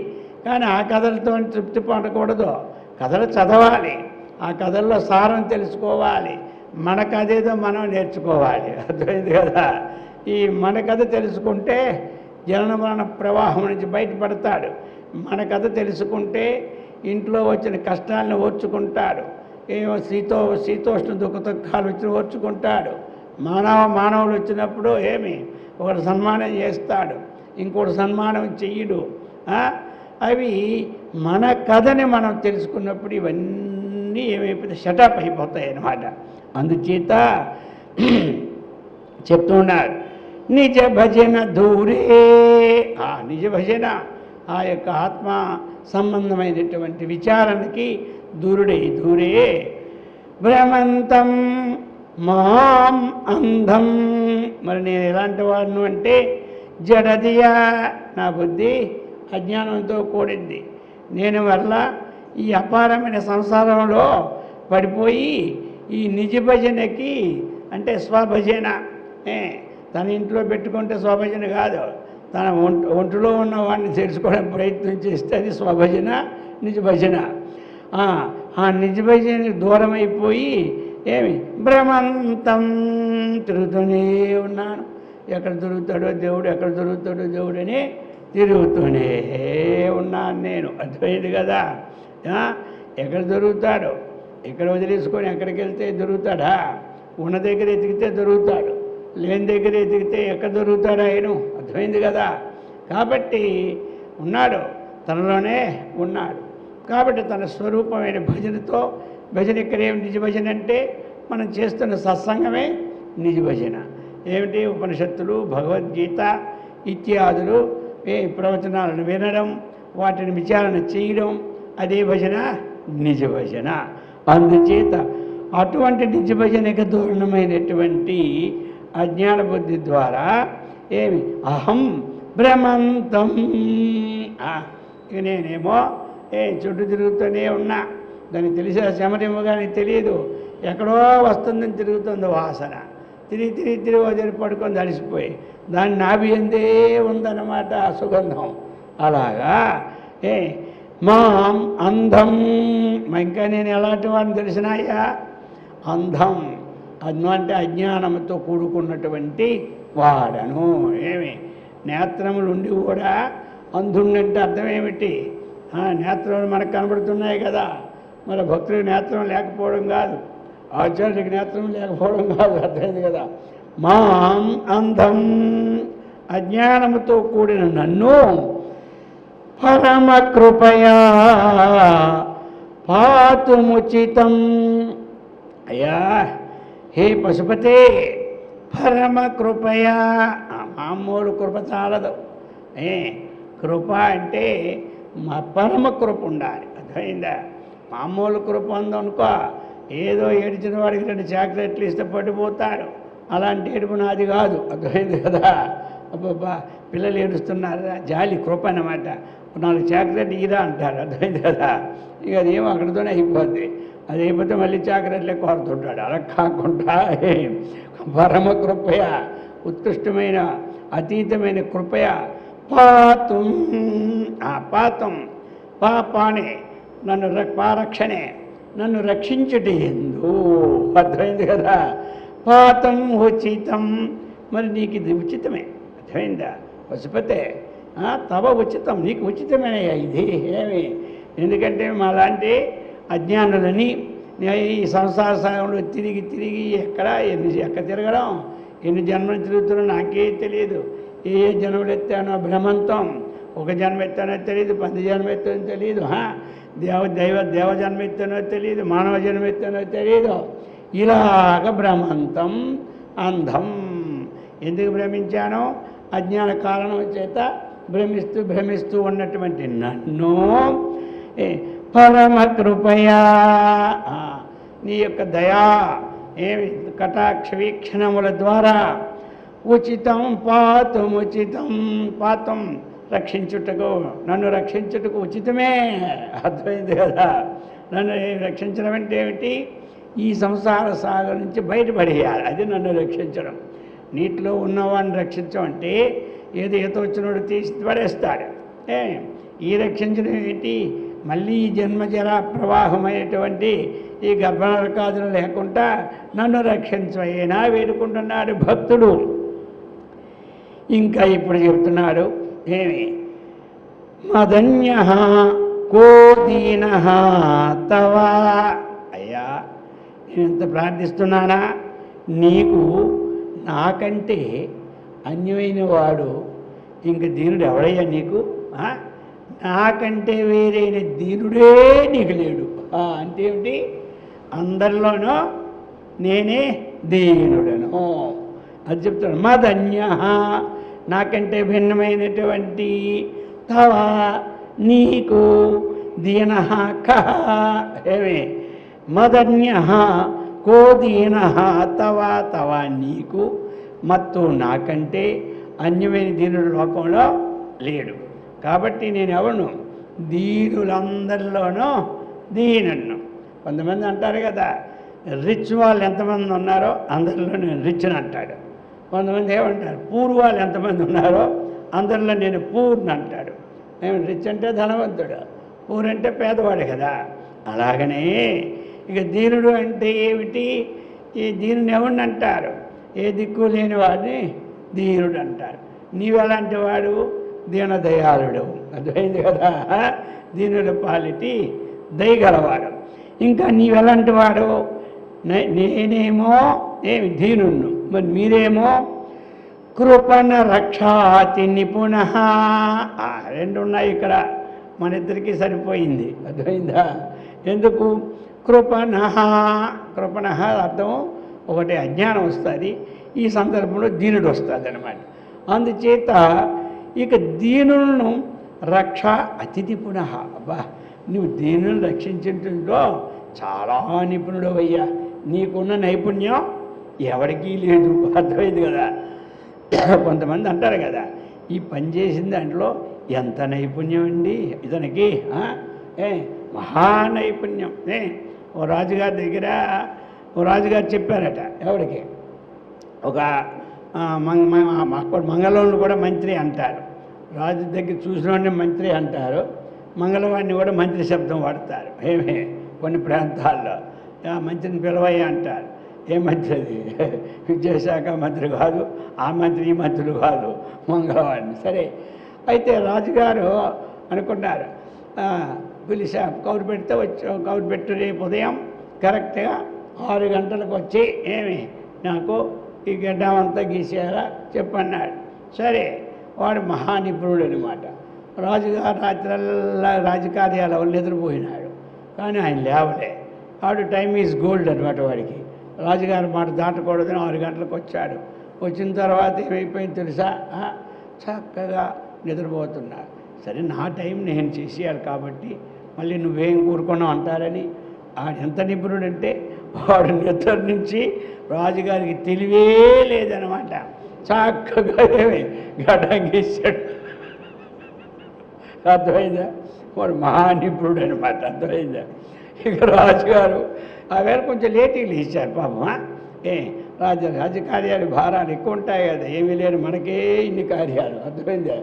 కానీ ఆ కథలతో తృప్తి పడకూడదు. కథలు చదవాలి, ఆ కథల్లో సారం తెలుసుకోవాలి. మన కథ ఏదో మనం నేర్చుకోవాలి. అర్థమైంది కదా? ఈ మన కథ తెలుసుకుంటే జనన మరణ ప్రవాహం నుంచి బయటపడతాడు. మన కథ తెలుసుకుంటే ఇంట్లో వచ్చిన కష్టాలను ఓర్చుకుంటాడు. ఏమో శీతోష్ణ దుఃఖాలు వచ్చి ఓర్చుకుంటాడు. మానవులు వచ్చినప్పుడు ఒకడు సన్మానం చేస్తాడు, ఇంకోటి సన్మానం చెయ్యడు. అవి మన కథని మనం తెలుసుకున్నప్పుడు ఇవన్నీ ఏమైపోతే షటప్ అయిపోతాయి అన్నమాట. అందుచేత చెప్తున్నారు నిజ భజన దూరే. నిజ భజన ఆ యొక్క ఆత్మ సంబంధమైనటువంటి విచారణకి దూరే. భ్రమంతం మాం అంధం. మరి నేను ఎలాంటి వాడును అంటే జడదియా, నా బుద్ధి అజ్ఞానంతో కూడింది. నేను వల్ల ఈ అపారమైన సంసారంలో పడిపోయి ఈ నిజ భజనకి అంటే స్వభజన, తన ఇంట్లో పెట్టుకుంటే స్వభజన కాదు, తన ఒంటిలో ఉన్న వాడిని తెలుసుకోవడానికి ప్రయత్నం చేస్తే అది స్వభజన, నిజ భజన. ఆ నిజ భజనకి దూరం అయిపోయి భ్రమంతం తిరుగుతూనే ఉన్నాను. ఎక్కడ దొరుకుతాడో దేవుడు, ఎక్కడ దొరుకుతాడో దేవుడని తిరుగుతూనే ఉన్నాను నేను. అర్థమైంది కదా? ఎక్కడ దొరుకుతాడో, ఎక్కడ వదిలేసుకొని ఎక్కడికి వెళ్తే దొరుకుతాడా? ఉన్న దగ్గర ఎతికితే దొరుకుతాడు, లేని దగ్గర ఎతికితే ఎక్కడ దొరుకుతాడు ఆయన? అర్థమైంది కదా? కాబట్టి ఉన్నాడు, తనలోనే ఉన్నాడు. కాబట్టి తన స్వరూపమైన భజనతో భజన ఇక్కడ నిజ భజన అంటే మనం చేస్తున్న సత్సంగమే నిజ భజన. ఏమిటి? ఉపనిషత్తులు, భగవద్గీత ఇత్యాదులు ప్రవచనాలను వినడం, వాటిని విచారణ చేయడం, అదే భజన నిజ భజన. అందుచేత అటువంటి నిజ భజనకు దూరణమైనటువంటి అజ్ఞాన బుద్ధి ద్వారా అహం భ్రమంతం, ఇక నేనేమో చుట్టూ తిరుగుతూనే ఉన్నా, దానికి తెలిసే శమరేమో కానీ తెలియదు, ఎక్కడో వస్తుందని తిరుగుతుంది వాసన, తిరిగి తిరిగి తిరిగి వదిలి పడుకొని తడిసిపోయి దాని నాభి ఎందే ఉందన్నమాట సుగంధం. అలాగా మాం అంధం, ఇంకా నేను ఎలాంటి వాడిని తెలిసినాయా? అంధం, అన్నం అంటే అజ్ఞానంతో కూడుకున్నటువంటి వాడను. నేత్రములు ఉండి కూడా అంధుండంటే అర్థం ఏమిటి? నేత్రములు మనకు కనబడుతున్నాయి కదా, మరి భక్తుడికి నేత్రం లేకపోవడం కాదు, ఆచార్యుడికి నేత్రం లేకపోవడం కాదు, అర్థమైంది కదా. మాం అంధం, అజ్ఞానముతో కూడిన నన్ను పరమ కృపయా పాతుముచితం. అయ్యా హే పశుపతే, పరమ కృపయా, మామూలు కృప చాలదు. కృప అంటే మా పరమ కృప ఉండాలి, అర్థమైందా? మామూలు కృప ఉందనుకో, ఏదో ఏడిచిన వాడికి 2 చాక్లెట్లు ఇస్తే పడిపోతాడు, అలాంటి ఏడుపు నాది కాదు, అర్థమైంది కదా. అబ్బబ్బా పిల్లలు ఏడుస్తున్నారా, జాలి కృప అన్నమాట. 4 చాక్లెట్ ఇరా అంటారు, అర్థమైంది కదా. ఇక అదేమో అక్కడితోనే అయిపోద్ది, అది అయిపోతే మళ్ళీ చాక్లెట్లే కోరుతుంటాడు. అలా కాకుండా పరమ కృపయ, ఉత్కృష్టమైన అతీతమైన కృపయ పాతం, పాతం పాపానే నన్ను పారక్షణే, నన్ను రక్షించుటి ఎందు, అర్థమైంది కదా. పాతం ఉచితం, మరి నీకు ఇది ఉచితమే, అర్థమైందా పశుపతే? తవ ఉచితం, నీకు ఉచితమేనయ్యా ఇది. ఎందుకంటే మాలాంటి అజ్ఞానులని ఈ సంసార సాగంలో తిరిగి తిరిగి ఎక్కడ తిరగడం, ఎన్ని జన్మలు తిరుగుతున్నా నాకే తెలియదు. ఏ జన్మలు ఎత్తానో భ్రమంతం, ఒక జన్మ ఎత్తానో తెలియదు, 10 జన్మ ఎత్తానో తెలియదు, దేవ జన్మ ఎత్తానో తెలియదు, మానవ జన్మ ఎత్తానో తెలియదు. ఇలాగ భ్రమంతం అంధం. ఎందుకు భ్రమించానో? అజ్ఞాన కారణం చేత భ్రమిస్తూ ఉన్నటువంటి నన్ను పరమ కృపయా, నీ యొక్క దయా కటాక్ష వీక్షణముల ద్వారా ఉచితం పాతముచితం, పాతం రక్షించుటకు, నన్ను రక్షించుటకు ఉచితమే, అర్థమైంది కదా. నన్ను రక్షించడం అంటే ఏమిటి? ఈ సంసార సాగర్ నుంచి బయటపడేయాలి, అది నన్ను రక్షించడం. నీటిలో ఉన్నవాడిని రక్షించడం అంటే ఏదో ఈత వచ్చినోడు తీసి పడేస్తాడు. ఈ రక్షించడం ఏంటి? మళ్ళీ ఈ జన్మజర ప్రవాహమైనటువంటి ఈ గర్భనరకాదులు లేకుండా నన్ను రక్షించవైనా వేడుకుంటున్నాడు భక్తుడు. ఇంకా ఇప్పుడు చెప్తున్నాడు, మదన్య కో దీన తవ. అయ్యా నేను ఎంత ప్రార్థిస్తున్నానా, నీకు నాకంటే అన్యమైన వాడు ఇంక దీనుడు ఎవడయ్యా నీకు? నాకంటే వేరైన దీనుడే నీకు లేడు. అంటే ఏమిటి? అందరిలోనూ నేనే దీనుడను, అది చెప్తాడు. మదన్య, నాకంటే భిన్నమైనటువంటి తవ, నీకు దీన కహ. మదన్య కో దీన తవ, తవ నీకు, మత్తు నాకంటే అన్యమైన దీనుడు లోకంలో లేడు. కాబట్టి నేను ఎవను? దీనులందరిలోనూ దీనును. కొంతమంది అంటారు కదా, రిచ్ వాళ్ళు ఎంతమంది ఉన్నారో అందరిలో నేను రిచ్ అని అంటాడు. కొంతమంది ఏమంటారు, పూర్ వాళ్ళు ఎంతమంది ఉన్నారో అందరిలో నేను పూర్ని అంటాడు. రిచ్ అంటే ధనవంతుడు, పూర్ అంటే పేదవాడు కదా. అలాగనే ఇక దీనుడు అంటే ఏమిటి? ఈ దీనుని ఎవరిని అంటారు? ఏ దిక్కు లేని వాడిని దీనుడు అంటారు. నీవెలాంటి వాడు? దీనదయాళుడు, అర్థమైంది కదా. దీనుల పాలిటి దయగలవాడు. ఇంకా నీవెలాంటి వాడు? నేనేమో దీనుణ్ణు, మరి మీరేమో కృపణ రక్షాతి నిపుణ. 2 ఉన్నాయి ఇక్కడ, మన ఇద్దరికీ సరిపోయింది, అర్థమైందా? ఎందుకు? కృపణ, కృపణ అర్థం ఒకటి అజ్ఞానం వస్తుంది, ఈ సందర్భంలో దీనుడు వస్తుంది అన్నమాట. అందుచేత ఇక దీనులను రక్ష అతి నిపుణ. అబ్బా నువ్వు దీనులను రక్షించుంటుందో చాలా నిపుణుడు అయ్యా, నీకున్న నైపుణ్యం ఎవరికీ లేదు, అర్థమైంది కదా. కొంతమంది అంటారు కదా, ఈ పని చేసిన దాంట్లో ఎంత నైపుణ్యం అండి ఇతనికి, మహానైపుణ్యం. ఓ రాజుగారి దగ్గర ఓ రాజుగారు చెప్పారట, ఎవరికి, ఒక అప్పుడు మంగళవాడిని కూడా మంత్రి అంటారు, రాజు దగ్గర చూసినవాడిని మంత్రి అంటారు, మంగళవాడిని కూడా మంత్రి శబ్దం వాడతారు. కొన్ని ప్రాంతాల్లో మంత్రిని పిలవయ్య అంటారు. ఏ మంత్రి అది? విద్యాశాఖ మంత్రి కాదు, ఆ మంత్రి ఈ మంత్రులు కాదు, మంగళవాడిని. సరే, అయితే రాజుగారు అనుకున్నారు, పిలిచా, కౌరు పెడితే కౌరు పెట్టు, రేపు ఉదయం కరెక్ట్గా 6 గంటలకు వచ్చి నాకు ఈ గడ్డం అంతా గీసేయాలా చెప్పన్నాడు. సరే, వాడు మహానిపుణుడు అనమాట. రాజుగారు రాత్రల్లా రాజకార్యాల నిద్రపోయినాడు, కానీ ఆయన లేవలే. వాడు టైమ్ ఈజ్ గోల్డ్ అనమాట వాడికి. రాజుగారి మాట దాటకూడదని 6 గంటలకు వచ్చాడు. వచ్చిన తర్వాత ఏమైపోయింది తెలుసా, చక్కగా నిద్రపోతున్నా. సరే, నా టైం నేను చేసేయాలి కాబట్టి మళ్ళీ నువ్వేం కూరుకున్నావు అంటారని. ఆడు ఎంత నిపుణుడంటే వాడు నిద్ర నుంచి రాజుగారికి తెలివే లేదనమాట. చక్కగా గడ్డం గీసాడు. అర్థమైందా? వాడు మహానిపుణుడు అనమాట. అర్థమైందా? ఇక రాజుగారు ఆవేళ కొంచెం లేట్గా ఇచ్చారు పాపం. రాజకార్యాలు భారాలు ఎక్కువ ఉంటాయి కదా, ఏమీ లేని మనకే ఇన్ని కార్యాలు. అర్థమైందా?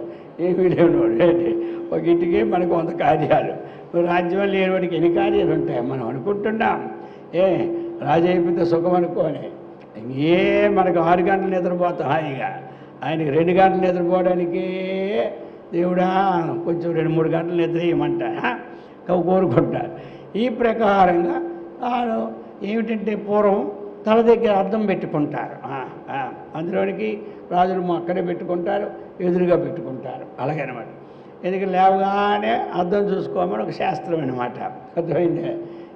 ఏమీ లేనివాడు ఒక ఇంటికే మనకు 100 కార్యాలు. రాజ్యం లేనివాడికి ఎన్ని కార్యాలు ఉంటాయి మనం అనుకుంటున్నాం. రాజు అయిపోతే సుఖం అనుకోని మనకు 6 గంటలు నిద్రపోతాం హాయిగా. ఆయనకి 2 గంటలు నిద్రపోవడానికే దేవుడా కొంచెం 2-3 గంటలు నిద్ర ఇవ్వమంట కోరుకుంటారు. ఈ ప్రకారంగా ఏమిటంటే పూర్వం తల దగ్గర అద్దం పెట్టుకుంటారు. అందులోనికి రాజులు అక్కడే పెట్టుకుంటారు, ఎదురుగా పెట్టుకుంటారు. అలాగే అనమాట. ఎందుకంటే లేవగానే అద్దం చూసుకోమని ఒక శాస్త్రం అనమాట. అర్థమైందే?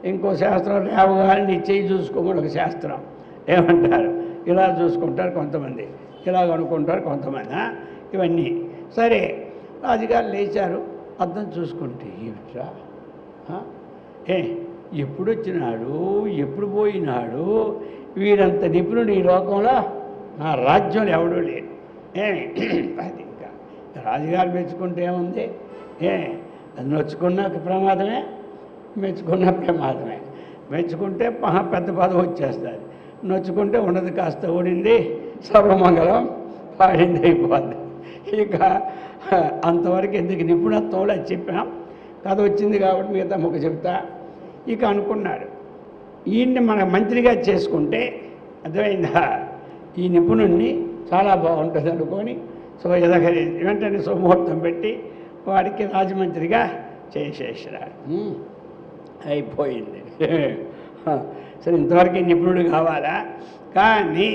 ఇంకో శాస్త్రం లేవగానే నీ చెయ్యి చూసుకోమని ఒక శాస్త్రం. ఏమంటారు? ఇలా చూసుకుంటారు కొంతమంది, ఇలా అనుకుంటారు కొంతమంది. ఇవన్నీ సరే. రాజుగారు లేచారు, అద్దం చూసుకుంటే ఏమిట్రా, ఎప్పుడు వచ్చినాడు, ఎప్పుడు పోయినాడు, వీడంత నిపుణుడు ఈ లోకంలో నా రాజ్యంలో ఎవడూ లేడు. అది ఇంకా రాజుగారు మెచ్చుకుంటే ఏముంది? అది నొచ్చుకున్న ప్రమాదమే, మెచ్చుకున్న ప్రమాదమే. మెచ్చుకుంటే పెద్ద పదవి వచ్చేస్తుంది, నొచ్చుకుంటే ఉన్నది కాస్త ఊడింది, సర్వమంగళం పాడింది అయిపోద్ది. ఇక అంతవరకు ఎందుకు నిపుణత్వంలో చెప్పాం, కథ వచ్చింది కాబట్టి మిగతా ముఖ చెప్తా. ఇక అనుకున్నాడు, ఈయన్ని మన మంత్రిగా చేసుకుంటే అర్థమైందా, ఈ నిపుణుణ్ణి చాలా బాగుంటుంది అనుకొని ఎదగలి వెంటనే సుముహూర్తం పెట్టి వాడికి రాజమంత్రిగా చేసేసాడు. అయిపోయింది. సరే, ఇంతవరకు నిపుణుడు కావాలా, కానీ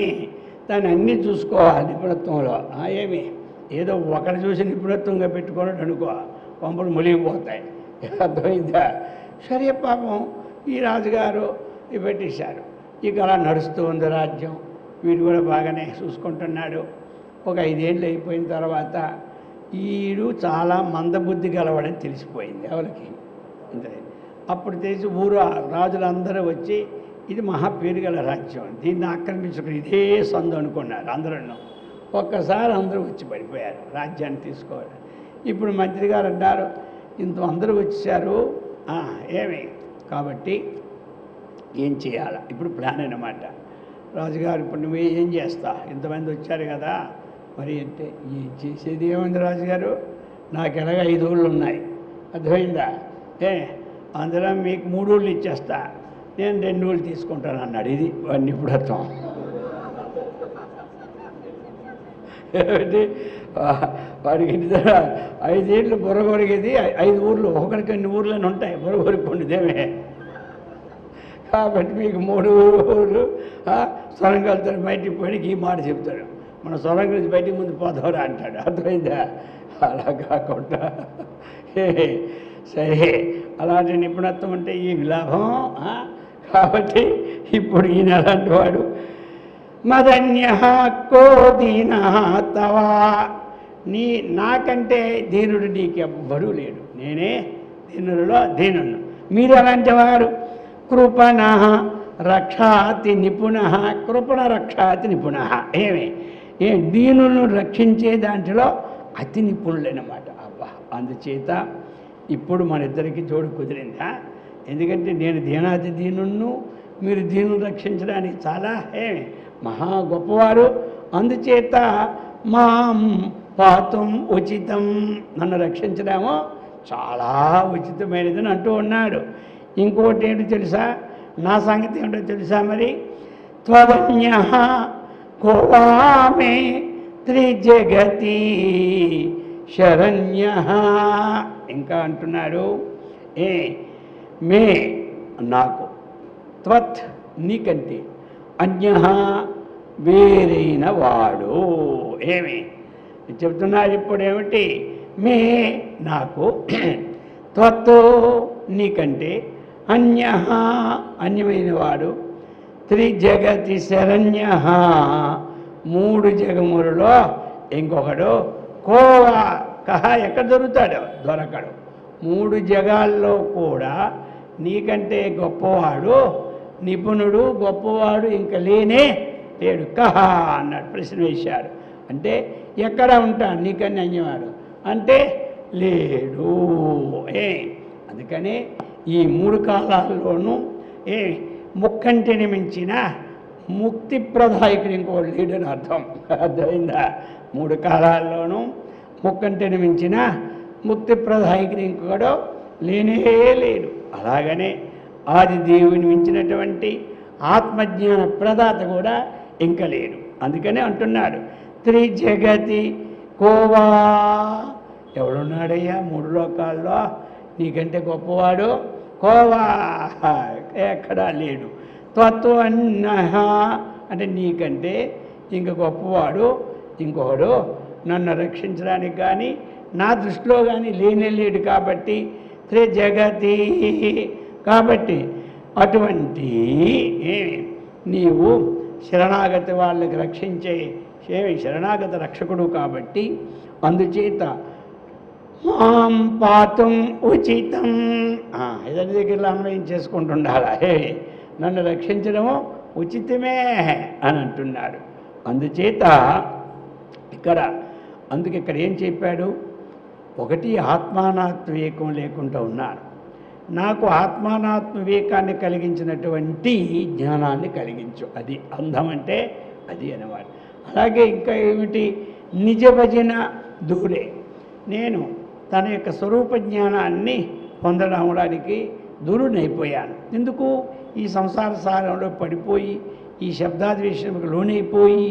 దాన్ని అన్నీ చూసుకోవాలి నిపుణత్వంలో. ఏమి ఏదో ఒకటి చూసి నిపుణత్వంగా పెట్టుకోవడం అనుకో, పంపులు మునిగిపోతాయి. అర్థమైందా? సరే, పాపం ఈ రాజుగారు పెట్టేశారు. ఇక అలా నడుస్తూ ఉంది రాజ్యం. వీడు కూడా బాగానే చూసుకుంటున్నాడు. ఒక 5 ఏళ్ళు అయిపోయిన తర్వాత వీడు చాలా మందబుద్ధి గలవాడని తెలిసిపోయింది ఎవరికి. అంతే. అప్పుడు తెలిసి ఊరు రాజులందరూ వచ్చి ఇది మహా పేరు గల రాజ్యం, దీన్ని ఆక్రమించుకుని ఇదే సందు అనుకున్నారు అందరూ. ఒక్కసారి అందరూ వచ్చి పడిపోయారు రాజ్యాన్ని తీసుకోవాలి. ఇప్పుడు మంత్రి గారు అన్నారు, ఇంత అందరూ వచ్చారు, ఏమి కాబట్టి ఏం చేయాలా ఇప్పుడు ప్లాన్ అన్నమాట. రాజుగారు, ఇప్పుడు నువ్వు ఏం చేస్తా, ఇంతమంది వచ్చారు కదా మరి అంటే ఏం చేసేది ఏముంది రాజుగారు, నాకు ఎలాగ 5 ఊళ్ళు ఉన్నాయి. అర్థమైందా? అందులో మీకు 3 ఊళ్ళు ఇచ్చేస్తా, నేను 2 ఊళ్ళు తీసుకుంటాను అన్నాడు. ఇది వాడిని నిపుణత్వం. వాడికి 5 ఏళ్ళు బుర్రగొరిగేది 5 ఊర్లు, ఒకరికి 2 ఊర్లని ఉంటాయి బుర్రగొరిపోండిదేమే. కాబట్టి మీకు 3 ఊళ్ళు సొరంగాలతో బయటికి పోయి ఈ మాట చెప్తాడు, మన సొరంగం నుంచి బయటికి ముందు పోతారా అంటాడు. అర్థమైందా? అలా కాకుండా సరే, అలాంటి నిపుణత్వం ఉంటే ఈ లాభం. కాబట్టి ఇప్పుడు ఈయన అలాంటి వాడు. మదన్య కో దీన తవా, నాకంటే దీనుడు నీకెవ్వడూ లేడు, నేనే దీనులలో దీనుడు. మీరు అలాంటి వారు. కృపణ రక్షాతి నిపుణ, కృపణ రక్షాతి నిపుణ. దీనులను రక్షించే దాంట్లో అతి నిపుణులన్నమాట. అబ్బా, అందుచేత ఇప్పుడు మన ఇద్దరికి జోడు కుదిరిందా? ఎందుకంటే నేను దీనాతి దీనుణ్ణు, మీరు దీనుని రక్షించడానికి చాలా మహా గొప్పవారు. అందుచేత మాం పాతుం ఉచితం, నన్ను రక్షించడమో చాలా ఉచితమైనదని అంటూ ఉన్నాడు. ఇంకోటి ఏంటో తెలుసా, నా సంగతి ఏంటో తెలుసా మరి? త్వదన్యః కోవామే త్రిజగతి శరణ్యః. ఇంకా అంటున్నాడు, మే నాకు, త్వత్ నీకంటే, అన్యః వేరైన వాడు. ఏమి చెప్తున్నారు ఇప్పుడు? ఏమిటి? మే నాకు, త్వత్ నీకంటే, అన్యః అన్యమైన వాడు, త్రిజగతి శరణ్యః మూడు జగములలో ఇంకొకడు, కోవా కహ ఎక్కడ దొరుకుతాడు? దొరకడు. మూడు జగాల్లో కూడా నీకంటే గొప్పవాడు, నిపుణుడు, గొప్పవాడు ఇంకా లేనే లేడు. కహ అన్నాడు, ప్రశ్న వేశాడు. అంటే ఎక్కడ ఉంటాడు నీకన్నా అన్యవాడు అంటే లేడు. అందుకనే ఈ మూడు కాలాల్లోనూ ముక్కంటిని మించిన ముక్తిప్రదాయకుడు ఇంకోటి లేడని అర్థం. అర్థమైందా? మూడు కాలాల్లోనూ ముక్కంటిని మించిన ముక్తిప్రదాయకుడు ఇంకొకడు లేనే లేడు. అలాగనే ఆది దేవుని మించినటువంటి ఆత్మజ్ఞాన ప్రదాత కూడా ఇంకా లేడు. అందుకనే అంటున్నాడు, త్రిజగతి కోవా, ఎవడున్నాడయ్యా మూడు లోకాల్లో నీకంటే గొప్పవాడు? కోవా ఎక్కడా లేడు. త్వత్వన్నః అంటే నీకంటే ఇంక గొప్పవాడు ఇంకొకడు నన్ను రక్షించడానికి కానీ నా దృష్టిలో కానీ లేనే లేడు. కాబట్టి త్రిజగతి, కాబట్టి అటువంటి నీవు శరణాగతి వాళ్ళకి రక్షించే శరణాగత రక్షకుడు. కాబట్టి అందుచేత మాం పాతుం ఉచితం, ఇదని దగ్గరలో అన్వయం చేసుకుంటుండాలా, నన్ను రక్షించడము ఉచితమే అని అంటున్నాడు. అందుచేత ఇక్కడ ఏం చెప్పాడు? ఒకటి ఆత్మానాత్మ వివేకం లేకుండా ఉన్నాను, నాకు ఆత్మానాత్మ వివేకాన్ని కలిగించినటువంటి జ్ఞానాన్ని కలిగించు. అది అందం అంటే అది అన్నమాట. అలాగే ఇంకా ఏమిటి? నిజ భజన దూరే, నేను తన యొక్క స్వరూప జ్ఞానాన్ని పొందడానికి దూరునైపోయాను. ఎందుకు? ఈ సంసార సారంలో పడిపోయి ఈ శబ్దాద్వేషణకు లోనైపోయి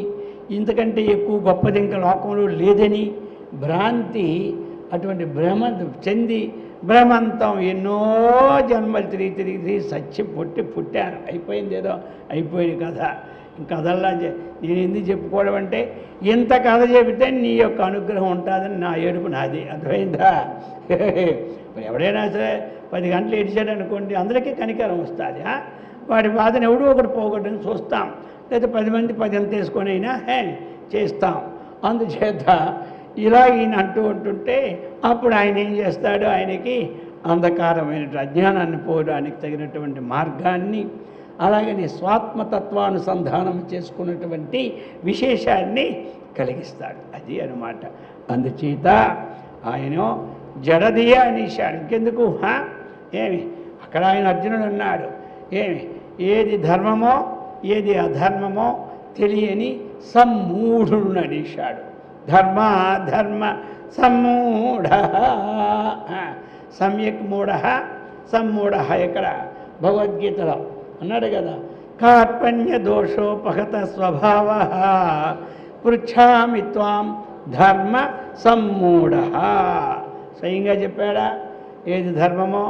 ఇంతకంటే ఎక్కువ గొప్పది ఇంకా లోకంలో లేదని భ్రాంతి, అటువంటి భ్రమ చెంది భ్రమంతం ఎన్నో జన్మలు తిరిగి సచ్చి పుట్టాను. అయిపోయింది, ఏదో అయిపోయింది కథ. కథల్లా నేను ఎందుకు చెప్పుకోవడం అంటే, ఇంత కథ చెబితే నీ యొక్క అనుగ్రహం ఉంటుందని నా ఏడుపు నాది. అర్థమైందా? ఎవడైనా సరే 10 గంటలు ఏడిచాడు అనుకోండి, అందరికీ కనికరం వస్తుంది. వాడి బాధను ఎవడో ఒకటి పోగొట్టని చూస్తాం, లేదా 10 మంది 10 అంత వేసుకొని అయినా చేస్తాం. అందుచేత ఇలా ఈయన ఉంటుంటే అప్పుడు ఆయన ఏం చేస్తాడు? ఆయనకి అంధకారమైన అజ్ఞానాన్ని పోవడానికి తగినటువంటి మార్గాన్ని, అలాగని స్వాత్మతత్వానుసంధానం చేసుకున్నటువంటి విశేషాన్ని కలిగిస్తాడు. అది అన్నమాట. అందుచేత ఆయన జడదియ అనేశాడు. ఇంకెందుకు? ఏమి అక్కడ ఆయన అర్జునుడు అన్నాడు, ఏది ధర్మమో ఏది అధర్మమో తెలియని సమ్మూఢుడు అనేశాడు. ధర్మ సమ్మూఢ, సమ్యక్ మూఢ సమ్మూఢ. ఇక్కడ భగవద్గీతలో అన్నాడు కదా, కార్పణ్య దోషోపహత స్వభావ పృచ్ఛామి త్వాం ధర్మ సమ్మూఢ. స్వయంగా చెప్పాడా? ఏది ధర్మమో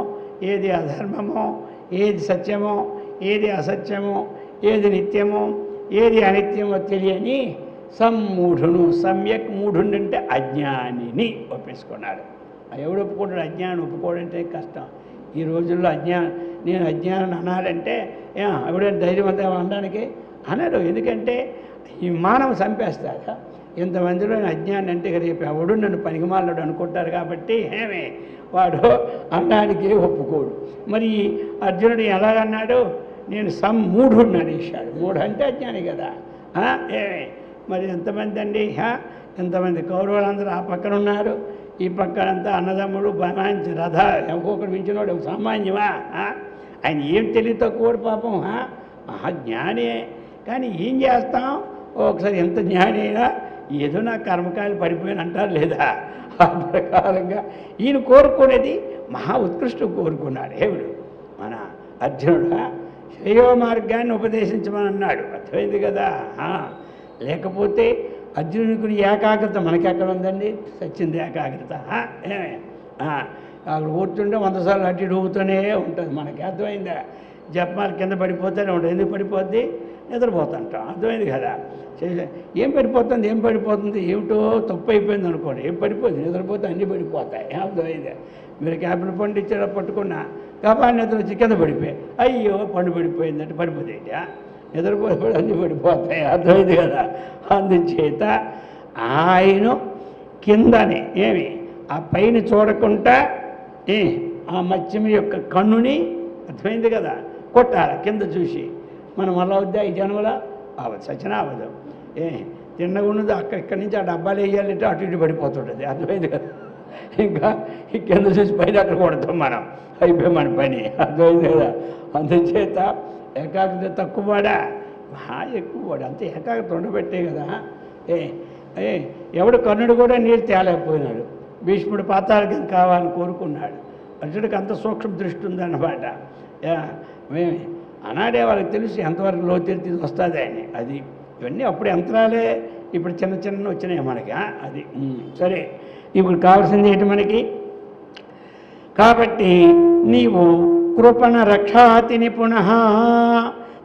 ఏది అధర్మమో, ఏది సత్యమో ఏది అసత్యమో, ఏది నిత్యమో ఏది అనిత్యమో తెలియని సమ్మూఢును. సమ్యక్ మూఢుడు అంటే అజ్ఞానిని ఒప్పేసుకున్నాడు. ఎవడు ఒప్పుకుంటాడు? అజ్ఞానం ఒప్పుకోవడంటే కష్టం ఈ రోజుల్లో. నేను అజ్ఞానం అనాలంటే ఎవడైనా ధైర్యవంతం అనడానికి అనడు. ఎందుకంటే ఈ మానవ చంపేస్తాడు. ఇంతమందిలో అజ్ఞానం అంటే రేపు ఎవడు నన్ను పనికిమాలడు అనుకుంటారు. కాబట్టి వాడు అనడానికి ఒప్పుకోడు. మరి అర్జునుడు ఎలాగన్నాడు? నేను సమ్మూఢుడిని అనేశాడు. మూఢ అంటే అజ్ఞాని కదా. మరి ఎంతమంది అండి? ఎంతమంది కౌరవులందరూ ఆ పక్కన ఉన్నారు, ఈ పక్కనంతా అన్నదమ్ముడు బమాయించి రథ ఒక్కొక్కడు మించినోడు సామాన్యమా? ఆయన ఏం తెలివి తక్కువడు పాపం. జ్ఞానే, కానీ ఏం చేస్తాం? ఒకసారి ఎంత జ్ఞాని అయినా ఏదో నా కర్మకాయలు పడిపోయిన అంటారు లేదా? ఆ ప్రకారంగా ఈయన కోరుకునేది మహా ఉత్కృష్టం కోరుకున్నాడు. ఏమిడు మన అర్జునుడు శ్రేయో మార్గాన్ని ఉపదేశించమని అన్నాడు. అర్థమైంది కదా? లేకపోతే అర్జునుడికి ఏకాగ్రత మనకెక్కడ ఉందండి? సచ్చింది ఏకాగ్రత. ఏమే అక్కడ కూర్చుంటే 100 సార్లు అటు ఇటు ఊగుతూనే ఉంటుంది. మనకి అర్థమైందా? జపమాల కింద పడిపోతూనే ఉంటుంది. ఎందుకు పడిపోద్ది? నిద్రపోతుంటాం. అర్థమైంది కదా? ఏం పడిపోతుంది? ఏమిటో తప్పు అయిపోయింది అనుకోండి, ఏం పడిపోతుంది? నిద్రపోతే అన్నీ పడిపోతాయి. అర్థమైంది? మీరు క్యాపిల్ పండు ఇచ్చేలా పట్టుకున్నా కాబట్టి నిద్ర వచ్చి కింద పడిపోయి అయ్యో పండు పడిపోయిందంటే పడిపోతాయి. నిద్రపోతే అన్నీ పడిపోతాయి. అర్థమైంది కదా? అందుచేత ఆయన కిందని ఆ పైన చూడకుండా ఆ మత్స్యం యొక్క కన్నుని, అర్థమైంది కదా, కొట్టాలి కింద చూసి. మనం అలా వద్దా ఈ జన్మలా? అవ్వదు, సచిన అవ్వదు. తిన్నగా ఉన్నది ఇక్కడి నుంచి ఆ డబ్బాలు వేయాలంటే అటు ఇటు పడిపోతుంటుంది. అర్థమైంది కదా? ఇంకా ఈ కింద చూసి పైన అక్కడ కొడతాం మనం, అయిపోయి మన పని. అర్థమైంది కదా? అందుచేత ఏకాగ్రత తక్కువవాడా ఎక్కువవాడు, అంతే ఏకాగ్రత ఉండబెట్టే కదా. ఎవడు కర్ణుడు కూడా నీళ్ళు తేలేకపోయినాడు. భీష్ముడు పాతాళకి కావాలని కోరుకున్నాడు. అర్జునుడికి అంత సూక్ష్మ దృష్టి ఉందన్నమాట. అనాడే వాళ్ళకి తెలిసి ఎంతవరకు లోతెత్తి వస్తుంది అని. అది ఇవన్నీ అప్పుడు యంత్రాలే, ఇప్పుడు చిన్న చిన్న వచ్చినాయి మనకి. అది సరే. ఇప్పుడు కావాల్సింది ఏంటి మనకి? కాబట్టి నీవు కృపణ రక్షాతి నిపుణః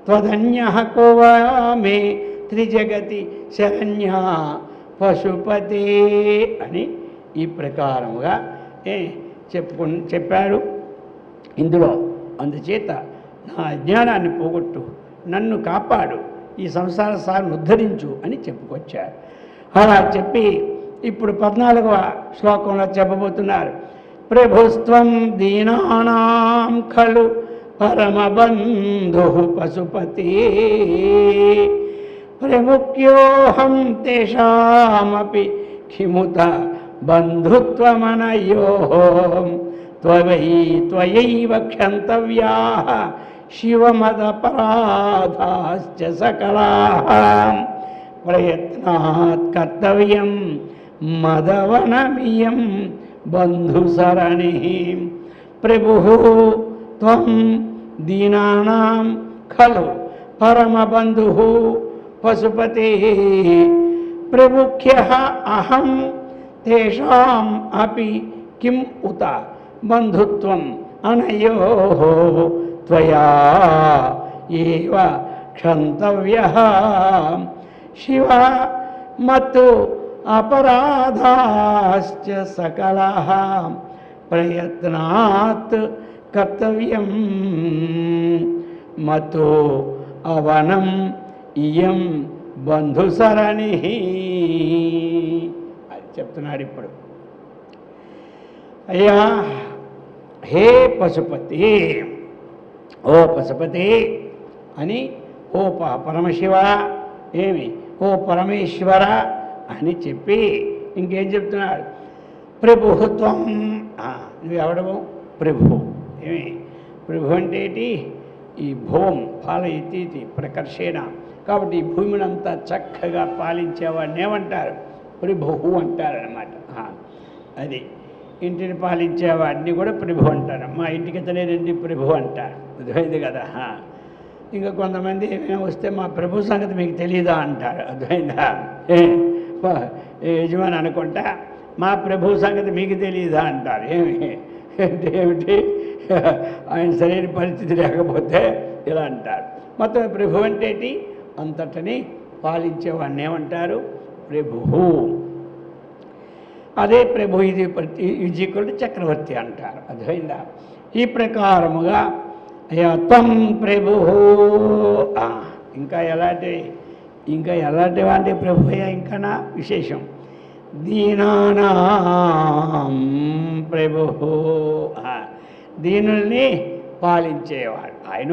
త్వదన్య కోవా మే త్రిజగతి శరణ్య పశుపతే అని ఈ ప్రకారముగా చెప్పాడు ఇందులో. అందుచేత నా అజ్ఞానాన్ని పోగొట్టు, నన్ను కాపాడు, ఈ సంసార సారిని ఉద్ధరించు అని చెప్పుకొచ్చారు. అలా చెప్పి ఇప్పుడు 14వ శ్లోకంలో చెప్పబోతున్నారు. ప్రభుస్త్వం దీనానాం ఖలు పరమబంధు పశుపతి ప్రముఖ్యోహం తేషామపి కిముత బంధుత్వమనయోః త్వయైవ క్షంతవ్యాః శివమదపరాధాశ్చ సకలాః ప్రయత్నాత్ కర్తవ్యం మదవనమియం బంధుసరణి ప్రభుః త్వం దీనానాం ఖలు పరమబంధుః పశుపతిః ప్రముఖ్యః అహం తేషాం అపి కిం ఉత బంధుత్వం అనయోః త్వయా ఏవ క్షంతవ్యః శివ మత్తు అపరాధాశ్చ సకలః ప్రయత్నాత్ కర్తవ్యం మతో అవనం ఇయం బంధుసరణి అది చెప్తున్నాడు ఇప్పుడు. అయ్యా హే పశుపతి, ఓ పశుపతి అని, ఓ పరమశివ, ఓ పరమేశ్వర అని చెప్పి ఇంకేం చెప్తున్నాడు? ప్రభుత్వం, నువ్వెవడము? ప్రభు. ప్రభు అంటే ఏంటి? ఈ భూం పాలయితీతి ప్రకర్షేణ. కాబట్టి ఈ భూమిని అంతా చక్కగా పాలించేవాడిని ఏమంటారు? ప్రభువు అంటారనమాట. అది ఇంటిని పాలించేవాడిని కూడా ప్రభు అంటారు. మా ఇంటికి ఇతనేనండి ప్రభు అంటారు. అర్థమైంది కదా? ఇంకా కొంతమంది ఏమైనా వస్తే మా ప్రభు సంగతి మీకు తెలియదా అంటారు. అర్థమైందా? యజమాని అనుకుంటా మా ప్రభు సంగతి మీకు తెలియదా అంటారు. ఏమిటి ఆయన సరైన పరిస్థితి లేకపోతే ఇలా అంటారు. మొత్తం ప్రభు అంటే అంతటిని పాలించేవాడిని ఏమంటారు? ప్రభువు. అదే ప్రభు ఇది ఈజ్వల్టు చక్రవర్తి అంటారు. అర్థమైందా? ఈ ప్రకారముగా త్వం ప్రభు. ఇంకా ఎలాంటి వాటి ప్రభు ఇంకా నా విశేషం. దీనానాం ప్రభు, దీనుల్ని పాలించేవాడు ఆయన.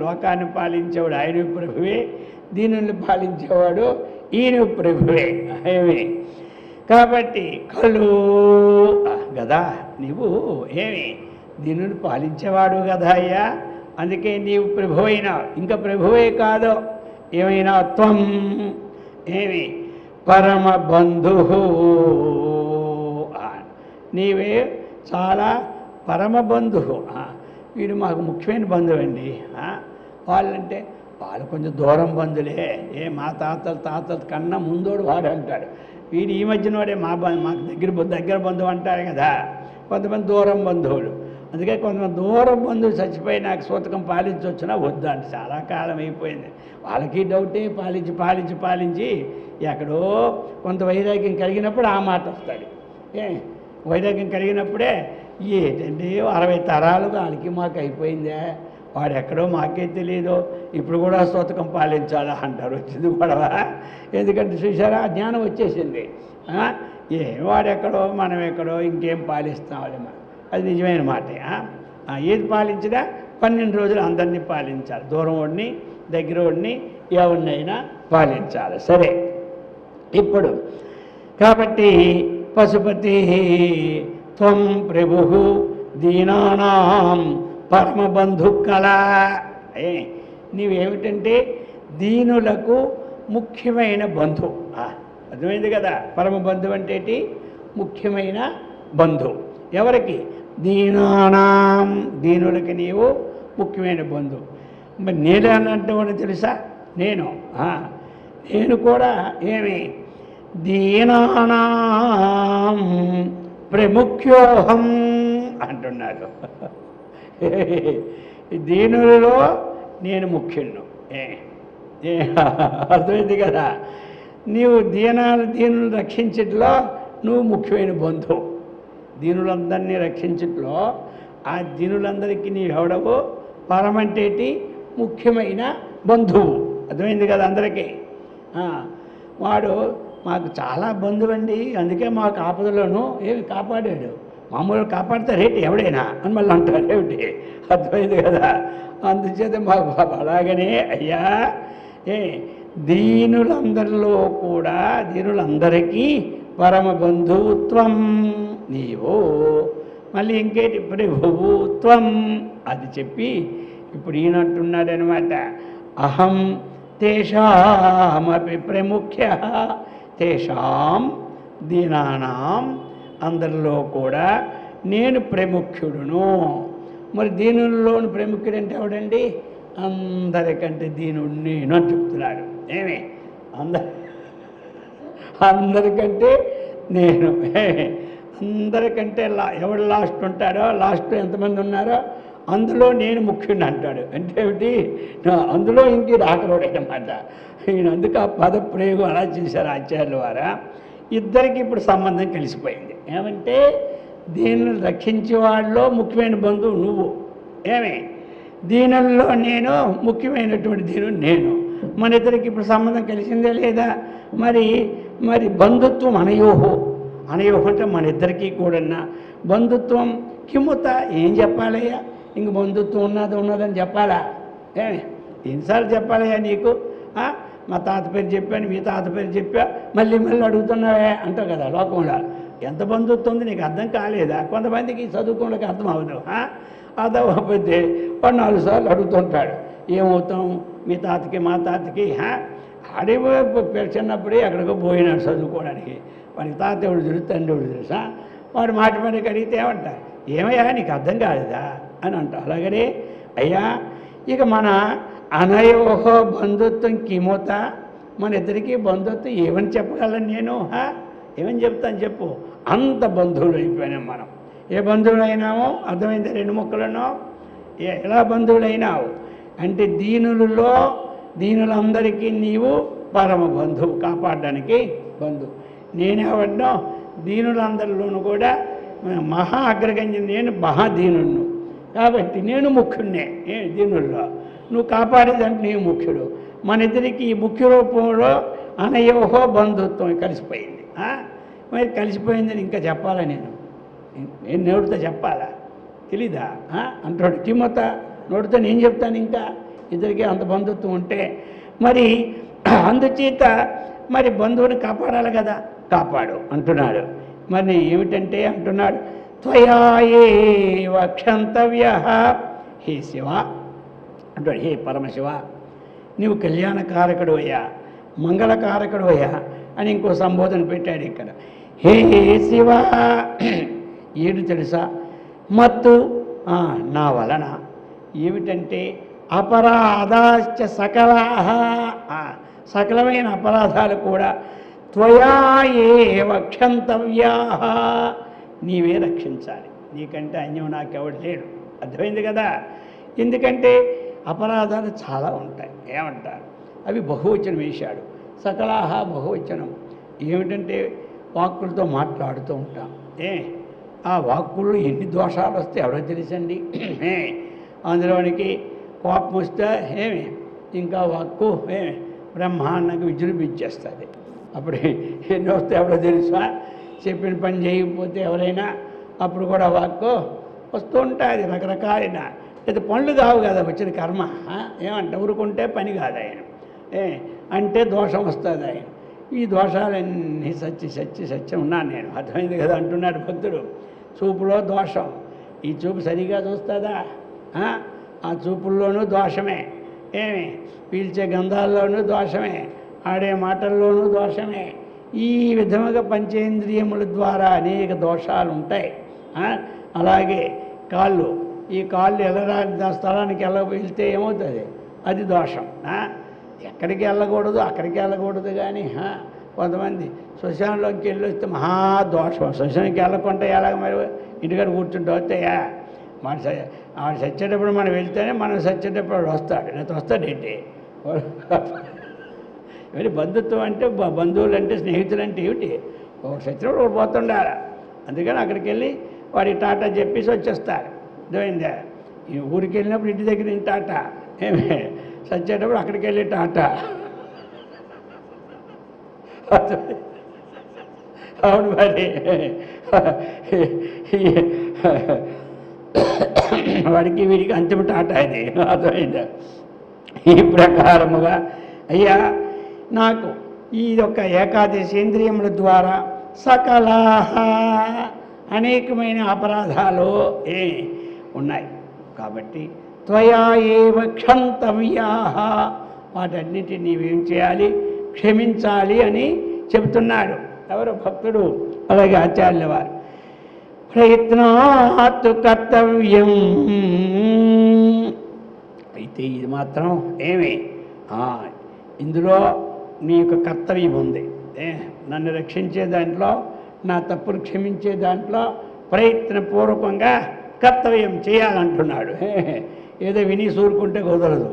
లోకాన్ని పాలించేవాడు ఆయన ప్రభువే, దీనుల్ని పాలించేవాడు ఈయన ప్రభువే. కాబట్టి కలు కదా నీవు ఏమి దీనిని పాలించేవాడు కదా అయ్యా, అందుకే నీవు ప్రభు అయినా, ఇంకా ప్రభువే కాదు ఏమైనా త్వం ఏమి పరమ బంధు, నీవే చాలా పరమ బంధువు. వీడు మాకు ముఖ్యమైన బంధువు అండి. వాళ్ళంటే వాళ్ళు కొంచెం దూరం బంధువులే, మా తాతల కన్నా ముందోడు వాడు అంటాడు. వీడు ఈ మధ్యనోడే మాకు దగ్గర బంధువు అంటారు కదా. కొంతమంది దూరం బంధువులు, అందుకే కొంతమంది దూరం బంధువులు చచ్చిపోయి నాకు సూతకం పాలించవచ్చునా వద్దు అంటే చాలా కాలం అయిపోయింది. వాళ్ళకి డౌటే, పాలించి ఎక్కడో కొంత వైరాగ్యం కలిగినప్పుడు ఆ మాట వస్తాడు. వైరాగ్యం కలిగినప్పుడే ఏంటంటే 60 తరాలుగా వాళ్ళకి మాకు అయిపోయిందే, వాడు ఎక్కడో మాకే తెలియదు, ఇప్పుడు కూడా సూతకం పాలించాలా అంటారు. వచ్చింది గొడవ. ఎందుకంటే చూసారా, జ్ఞానం వచ్చేసింది. వాడెక్కడో మనం ఎక్కడో ఇంకేం పాలిస్తామని, అది నిజమైన మాటే. ఏది పాలించినా 12 రోజులు అందరినీ పాలించాలి, దూరం వాడిని దగ్గర వాడిని ఎవరినైనా పాలించాలి. సరే, ఇప్పుడు కాబట్టి పశుపతి త్వం ప్రభు దీనానాం పరమబంధు కళ. నీవేమిటంటే దీనులకు ముఖ్యమైన బంధు. అర్థమైంది కదా, పరమ బంధువు అంటే ముఖ్యమైన బంధు. ఎవరికి? దీనానాం, దీనులకి నీవు ముఖ్యమైన బంధువు. మరి నేను అన్నట్టు తెలుసా, నేను కూడా ఏమి దీనానాం ప్రముఖ్యోహం అంటున్నాడు. దీనులలో నేను ముఖ్యుడు. అర్థమైంది కదా, నీవు దీనులు రక్షించట్లో నువ్వు ముఖ్యమైన బంధువు. దీనులందరినీ రక్షించట్లో ఆ దీనులందరికీ నీవు ఎవడవు? పరమంటేటి ముఖ్యమైన బంధువు. అర్థమైంది కదా అందరికీ. వాడు మాకు చాలా బంధువు అండి, అందుకే మాకు ఆపదలోనూ ఏమి కాపాడాడు. మామూలుగా కాపాడతారు ఏంటి ఎవడైనా అని మళ్ళీ అంటారు ఏమిటి. అర్థమైంది కదా, అందుచేత మాకు అలాగనే అయ్యా దీనులందరిలో కూడా దీనులందరికీ పరమ బంధుత్వం నీవు. మళ్ళీ ఇంకేటి ప్రభుత్వం అది చెప్పి ఇప్పుడు ఈయనంటున్నాడనమాట. అహం తేషామపి ప్రముఖ్య, తేషాం దీనానాం అందరిలో కూడా నేను ప్రముఖ్యుడును. మరి దీనుల్లోని ప్రముఖుడు అంటే ఎవడండి? అందరికంటే దీనుడు నేను అని చెప్తున్నాడు. ఏమి అందరికంటే నేను, అందరికంటే ఎవడు లాస్ట్ ఉంటాడో, లాస్ట్ ఎంతమంది ఉన్నారో అందులో నేను ముఖ్యుడిని అంటాడు. అంటే ఏమిటి? అందులో ఇంకే రాకరోడనమాట. ఈయన అందుకు ఆ పదప్రయోగం అలా చేశారు ఆచార్యుల వారా. ఇద్దరికి ఇప్పుడు సంబంధం కలిసిపోయింది. ఏమంటే దీనిని రక్షించే వాళ్ళలో ముఖ్యమైన బంధువు నువ్వు, ఏమి దీనుల్లో నేను ముఖ్యమైనటువంటి దీనుడు నేను. మన ఇద్దరికి ఇప్పుడు సంబంధం కలిసిందే లేదా? మరి బంధుత్వం అనయోహో అంటే మన ఇద్దరికీ కూడా బంధుత్వం కిముత ఏం చెప్పాలయ్యా? ఇంక బంధుత్వం ఉన్నదని చెప్పాలా? ఏమి ఎన్నిసార్లు చెప్పాలయ్యా నీకు? మా తాత పేరు చెప్పాను, మీ తాత పేరు చెప్పా, మళ్ళీ అడుగుతున్నావే అంటావు కదా లోకంలో. ఎంత బంధుత్వం ఉంది నీకు అర్థం కాలేదా? కొంతమందికి చదువుకోవడానికి అర్థం అవ్వదు. అర్థమైపోతే 4 సార్లు అడుగుతుంటాడు, ఏమవుతాం మీ తాతకి మా తాతకి. ఆడేమో చిన్నప్పుడే ఎక్కడికో పోయినాడు చదువుకోవడానికి, వాడికి తాత ఎవడు తెలుసు, తండ్రి ఎవడు తెలుసా? వాడు మాట అడిగితే ఏమంటా, ఏమయ్యా నీకు అర్థం కాలేదా అని అంటా. అలాగనే అయ్యా ఇక మన అనయోహ బంధుత్వం కిమోత, మన ఇద్దరికీ బంధుత్వం ఏమని చెప్పగలను నేను? ఏమని చెప్తాను చెప్పు? అంత బంధువులు అయిపోయినాం మనం. ఏ బంధువులైనామో అర్థమైంది, 2 ముక్కలను. ఎలా బంధువులైనావు అంటే దీనులందరికీ నీవు పరమ బంధువు, కాపాడడానికి బంధువు. నేనేవడ్డం దీనులందరిలోనూ కూడా మహా అగ్రగణ్యం, నేను మహాదీనుడు కాబట్టి నేను ముఖ్యుడినే దీనుల్లో. నువ్వు కాపాడేదంటే నీవు ముఖ్యుడు. మన ఇద్దరికి ఈ ముఖ్య రూపంలో అనయోహో బంధుత్వం కలిసిపోయింది. మరి కలిసిపోయిందని ఇంకా చెప్పాలా? నేను నోటితో చెప్పాలా? తెలీదా అంటాడు కిమ్మత. నోటితో నేను చెప్తాను ఇంకా ఇద్దరికి అంత బంధుత్వం ఉంటే. మరి అందుచేత మరి బంధువుని కాపాడాలి కదా. కాపాడు అంటున్నాడు. మరి ఏమిటంటే అంటున్నాడు, త్వయా ఏవ క్షంతవ్యః, హే శివ అంటాడు, హే పరమశివ నీవు కళ్యాణకారకుడు అయ్యా, మంగళకారకుడు అయ్యా అని ఇంకో సంబోధన పెట్టాడు ఇక్కడ. హే శివ ఏడు తెలుసా, మత్తు నా వలన ఏమిటంటే అపరాధాశ్చ సకలాః, సకలమైన అపరాధాలు కూడా త్వయా ఏవ క్షంతవ్యాః, నీవే రక్షించాలి, నీకంటే అన్యం నాకెవడు లేడు. అర్థమైంది కదా? ఎందుకంటే అపరాధాలు చాలా ఉంటాయి. ఏమంటారు అవి బహువచనం వేశాడు. సకలాహ బహువచనం ఏమిటంటే వాక్కులతో మాట్లాడుతూ ఉంటాం. ఆ వాక్కుల్లో ఎన్ని దోషాలు వస్తే ఎవరో తెలుసండి. అందులోనికి కోపం వస్తే ఇంకా వాక్కు బ్రహ్మాండంగా విజృంభించేస్తుంది. అప్పుడు ఎన్ని వస్తే ఎవరో తెలుసా, చెప్పిన పని చేయకపోతే ఎవరైనా అప్పుడు కూడా వాక్కు వస్తూ ఉంటుంది. రకరకాలైన అయితే పనులు కావు కదా వచ్చిన కర్మ. ఏమంటే ఊరుకుంటే పని కాదు ఆయన, అంటే దోషం వస్తుంది ఆయన. ఈ దోషాలన్నీ సత్యం ఉన్నాను నేను, అర్థమైంది కదా అంటున్నాడు భక్తుడు. చూపులో దోషం, ఈ చూపు సరిగా చూస్తుందా? ఆ చూపుల్లోనూ దోషమే, పీల్చే గంధాల్లోనూ దోషమే, ఆడే మాటల్లోనూ దోషమే. ఈ విధముగా పంచేంద్రియముల ద్వారా అనేక దోషాలు ఉంటాయి. అలాగే కాళ్ళు, ఈ కాళ్ళు వెళ్ళరా స్థలానికి వెళ్తే ఏమవుతుంది? అది దోషం. ఎక్కడికి వెళ్ళకూడదు అక్కడికి వెళ్ళకూడదు. కానీ కొంతమంది శ్మశానంలోకి వెళ్ళి వస్తే మహాదోషం. శ్మశానానికి వెళ్ళకుండా ఎలాగ మరి ఇంటికాడ కూర్చుంటూ వస్తాయా? ఆడు చచ్చేటప్పుడు మనం వెళ్తేనే మనం చచ్చేటప్పుడు వాడు వస్తాడు, లేకపోతే వస్తాడేంటి? మరి బంధుత్వం అంటే బంధువులు అంటే స్నేహితులు అంటే ఏమిటి? ఒకటి చచ్చినప్పుడు ఒకటి పోతుండాలి. అందుకని అక్కడికి వెళ్ళి వాడి టాటా చెప్పేసి వచ్చేస్తారు. అర్థమైందా? ఈ ఊరికి వెళ్ళినప్పుడు ఇంటి దగ్గర ఇంటి టాటా, చచ్చేటప్పుడు అక్కడికి వెళ్ళి టాటా. అవును మరి వాడికి వీడికి అంతిమ టాటా ఇది. అర్థమైందా? ఈ ప్రకారముగా అయ్యా నాకు ఈ యొక్క ఏకాదశేంద్రియముల ద్వారా సకలాహ అనేకమైన అపరాధాలు ఉన్నాయి. కాబట్టి త్వయా ఏవ క్షంతవ్యాః, వాటన్నిటిని నీవేం చేయాలి? క్షమించాలి అని చెబుతున్నాడు ఎవరు? భక్తుడు. అలాగే ఆచార్యుల వారు ప్రయత్నాత్ కర్తవ్యం. అయితే ఇది మాత్రం ఇందులో నీ యొక్క కర్తవ్యం ఉంది. నన్ను రక్షించే దాంట్లో, నా తప్పులు క్షమించే దాంట్లో ప్రయత్నపూర్వకంగా కర్తవ్యం చేయాలంటున్నాడు. ఏదో విని సూరుకుంటే కుదరదు.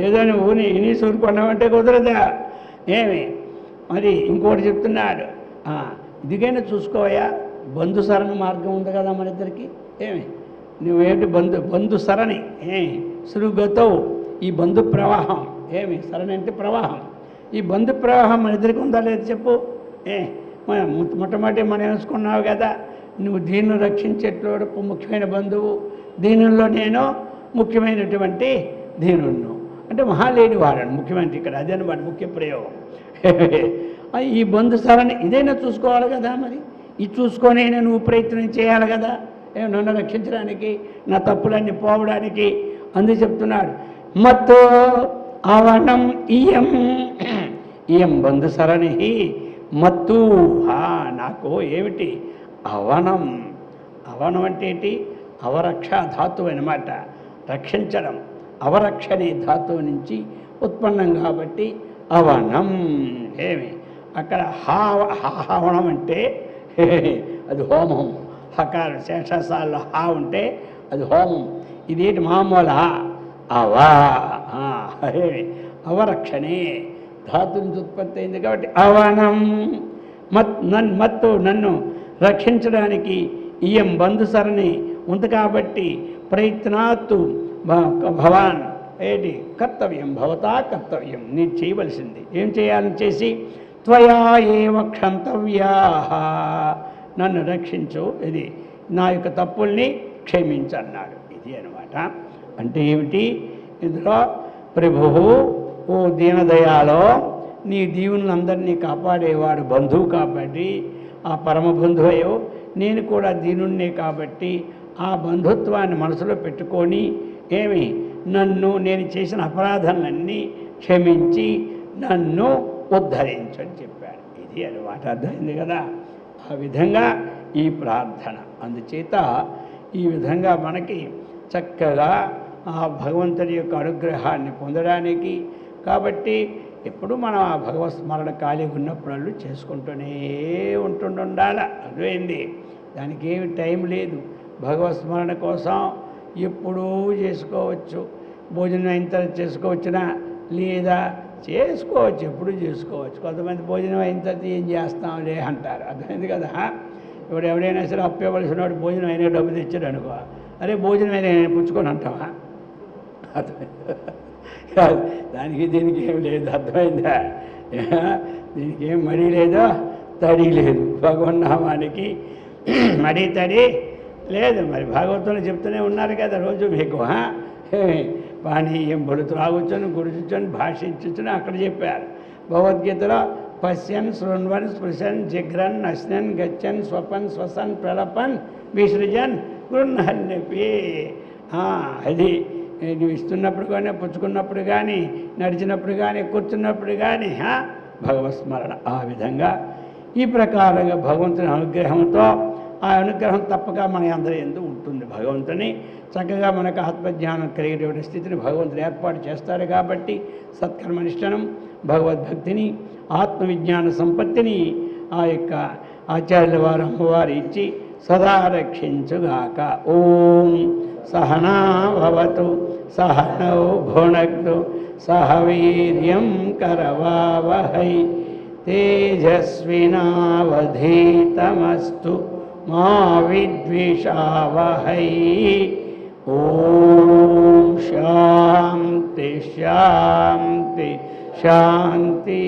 ఏదో నువ్వు విని సూరుకున్నావంటే కుదరదా? మరి ఇంకోటి చెప్తున్నాడు, ఇదిగైనా చూసుకోవయా, బంధు సరణ మార్గం ఉంది కదా మన ఇద్దరికి. నువ్వేంటి బంధు సరణి సురుగతవు, ఈ బంధు ప్రవాహం. సరణి అంటే ప్రవాహం. ఈ బంధు ప్రవాహం మన ఇద్దరికి ఉందా లేదు చెప్పు. మొట్టమొదటి మనం వేసుకున్నావు కదా, నువ్వు దీన్ని రక్షించేటోడు ముఖ్యమైన బంధువు, దీనిలో నేను ముఖ్యమైనటువంటి దీనును అంటే మహాలేని వాడను ముఖ్యమంత్రి. ఇక్కడ అదనమాట ముఖ్య ప్రయోగం. ఈ బంధు సరని ఇదైనా చూసుకోవాలి కదా. మరి ఇది చూసుకొని నువ్వు ప్రయత్నం చేయాలి కదా నన్ను రక్షించడానికి, నా తప్పులన్నీ పోవడానికి. అందు చెప్తున్నాడు, మత్తో అవనం ఇయం బంధు సరణి మత్తు. నాకు ఏమిటి అవనం? అవనం అంటే ఏంటి? అవరక్ష ధాతువు అన్నమాట. రక్షించడం, అవరక్షణే ధాతువు నుంచి ఉత్పన్నం కాబట్టి అవనం. అక్కడ హవనం అంటే అది హోమం. హకార శేషాల్లో హా ఉంటే అది హోమం. ఇదేంటి మామూలు అవరక్షణే ధాతు నుంచి ఉత్పత్తి అయింది కాబట్టి అవనం. మత్తు నన్ను రక్షించడానికి ఇయం బంధు సరణి ఉంది కాబట్టి ప్రయత్నాత్తు భవాన్ కర్తవ్యం, భవతా కర్తవ్యం, నీ చేయవలసింది. ఏం చేయాలని చేసి త్వయా ఏవ క్షంతవ్యాః, నన్ను రక్షించు, ఇది నా యొక్క తప్పుల్ని క్షమించన్నాడు. ఇది అనమాట. అంటే ఏమిటి? ఇందులో ప్రభు ఓ దీనదయాలో నీ దీవులందరినీ కాపాడేవాడు బంధువు కాబట్టి ఆ పరమ బంధువయో, నేను కూడా దీనుణ్ణే కాబట్టి ఆ బంధుత్వాన్ని మనసులో పెట్టుకొని ఏమి నన్ను నేను చేసిన అపరాధాలన్నీ క్షమించి నన్ను ఉద్ధరించని చెప్పాడు. ఇది అన్నమాట, అర్థమైంది కదా. ఆ విధంగా ఈ ప్రార్థన, అందుచేత ఈ విధంగా మనకి చక్కగా ఆ భగవంతుడి యొక్క అనుగ్రహాన్ని పొందడానికి, కాబట్టి ఎప్పుడు మనం ఆ భగవత్ స్మరణ ఖాళీ ఉన్నప్పుడు చేసుకుంటూనే ఉండాలి. అర్థమైంది. దానికి ఏమి టైం లేదు. భగవత్ స్మరణ కోసం ఎప్పుడూ చేసుకోవచ్చు, భోజనం అయిన తర్వాత చేసుకోవచ్చునా లేదా చేసుకోవచ్చు, ఎప్పుడు చేసుకోవచ్చు. కొంతమంది భోజనం అయిన తర్వాత ఏం చేస్తాంలే అంటారు. అర్థమైంది కదా. ఇప్పుడు ఎవడైనా సరే అప్పు ఇవ్వవలసిన వాడు భోజనం అయినా డబ్బు తెచ్చాడు అనుకో, అరే భోజనం అయినా నేను పుచ్చుకొని అంటావా? దానికి దీనికి ఏం లేదు. అర్థమైందా? దీనికి ఏం మడి లేదో తడి లేదు. భగవన్నామానికి మడి తడి లేదు. మరి భాగవతంలో చెప్తూనే ఉన్నారు కదా రోజు మీకు. పానీయం బొడు త్రాగుచ్చని గురుచుని భాషించుని అక్కడ చెప్పారు. భగవద్గీతలో పశ్యన్ శృణ్వన్ స్పృశన్ జిఘ్రన్ నశ్నన్ గచ్చన్ స్వపన్ శ్వసన్ ప్రలపన్ విసృజన్ గృహన్ చెప్పి అది నువ్వు ఇస్తున్నప్పుడు కానీ, పుచ్చుకున్నప్పుడు కానీ, నడిచినప్పుడు కానీ, కూర్చున్నప్పుడు కానీ భగవత్ స్మరణ. ఆ విధంగా ఈ ప్రకారంగా భగవంతుని అనుగ్రహంతో, ఆ అనుగ్రహం తప్పక మన అందరి యందు ఉంటుంది. భగవంతుని చక్కగా మనకు ఆత్మజ్ఞానం కలిగేటువంటి స్థితిని భగవంతుడు ఏర్పాటు చేస్తాడు. కాబట్టి సత్కర్మనిష్టనం, భగవద్భక్తిని, ఆత్మవిజ్ఞాన సంపత్తిని ఆ యొక్క ఆచార్యుల వారు అమ్మవారు ఇచ్చి సదా రక్షించుగాక. ఓం సహనా భవతు సహనౌ భునక్తు సహ వీర్యం కరవావహై తేజస్వినావధీతమస్తు మా విద్విషావహై. ఓం శాంతి శాంతి శాంతి.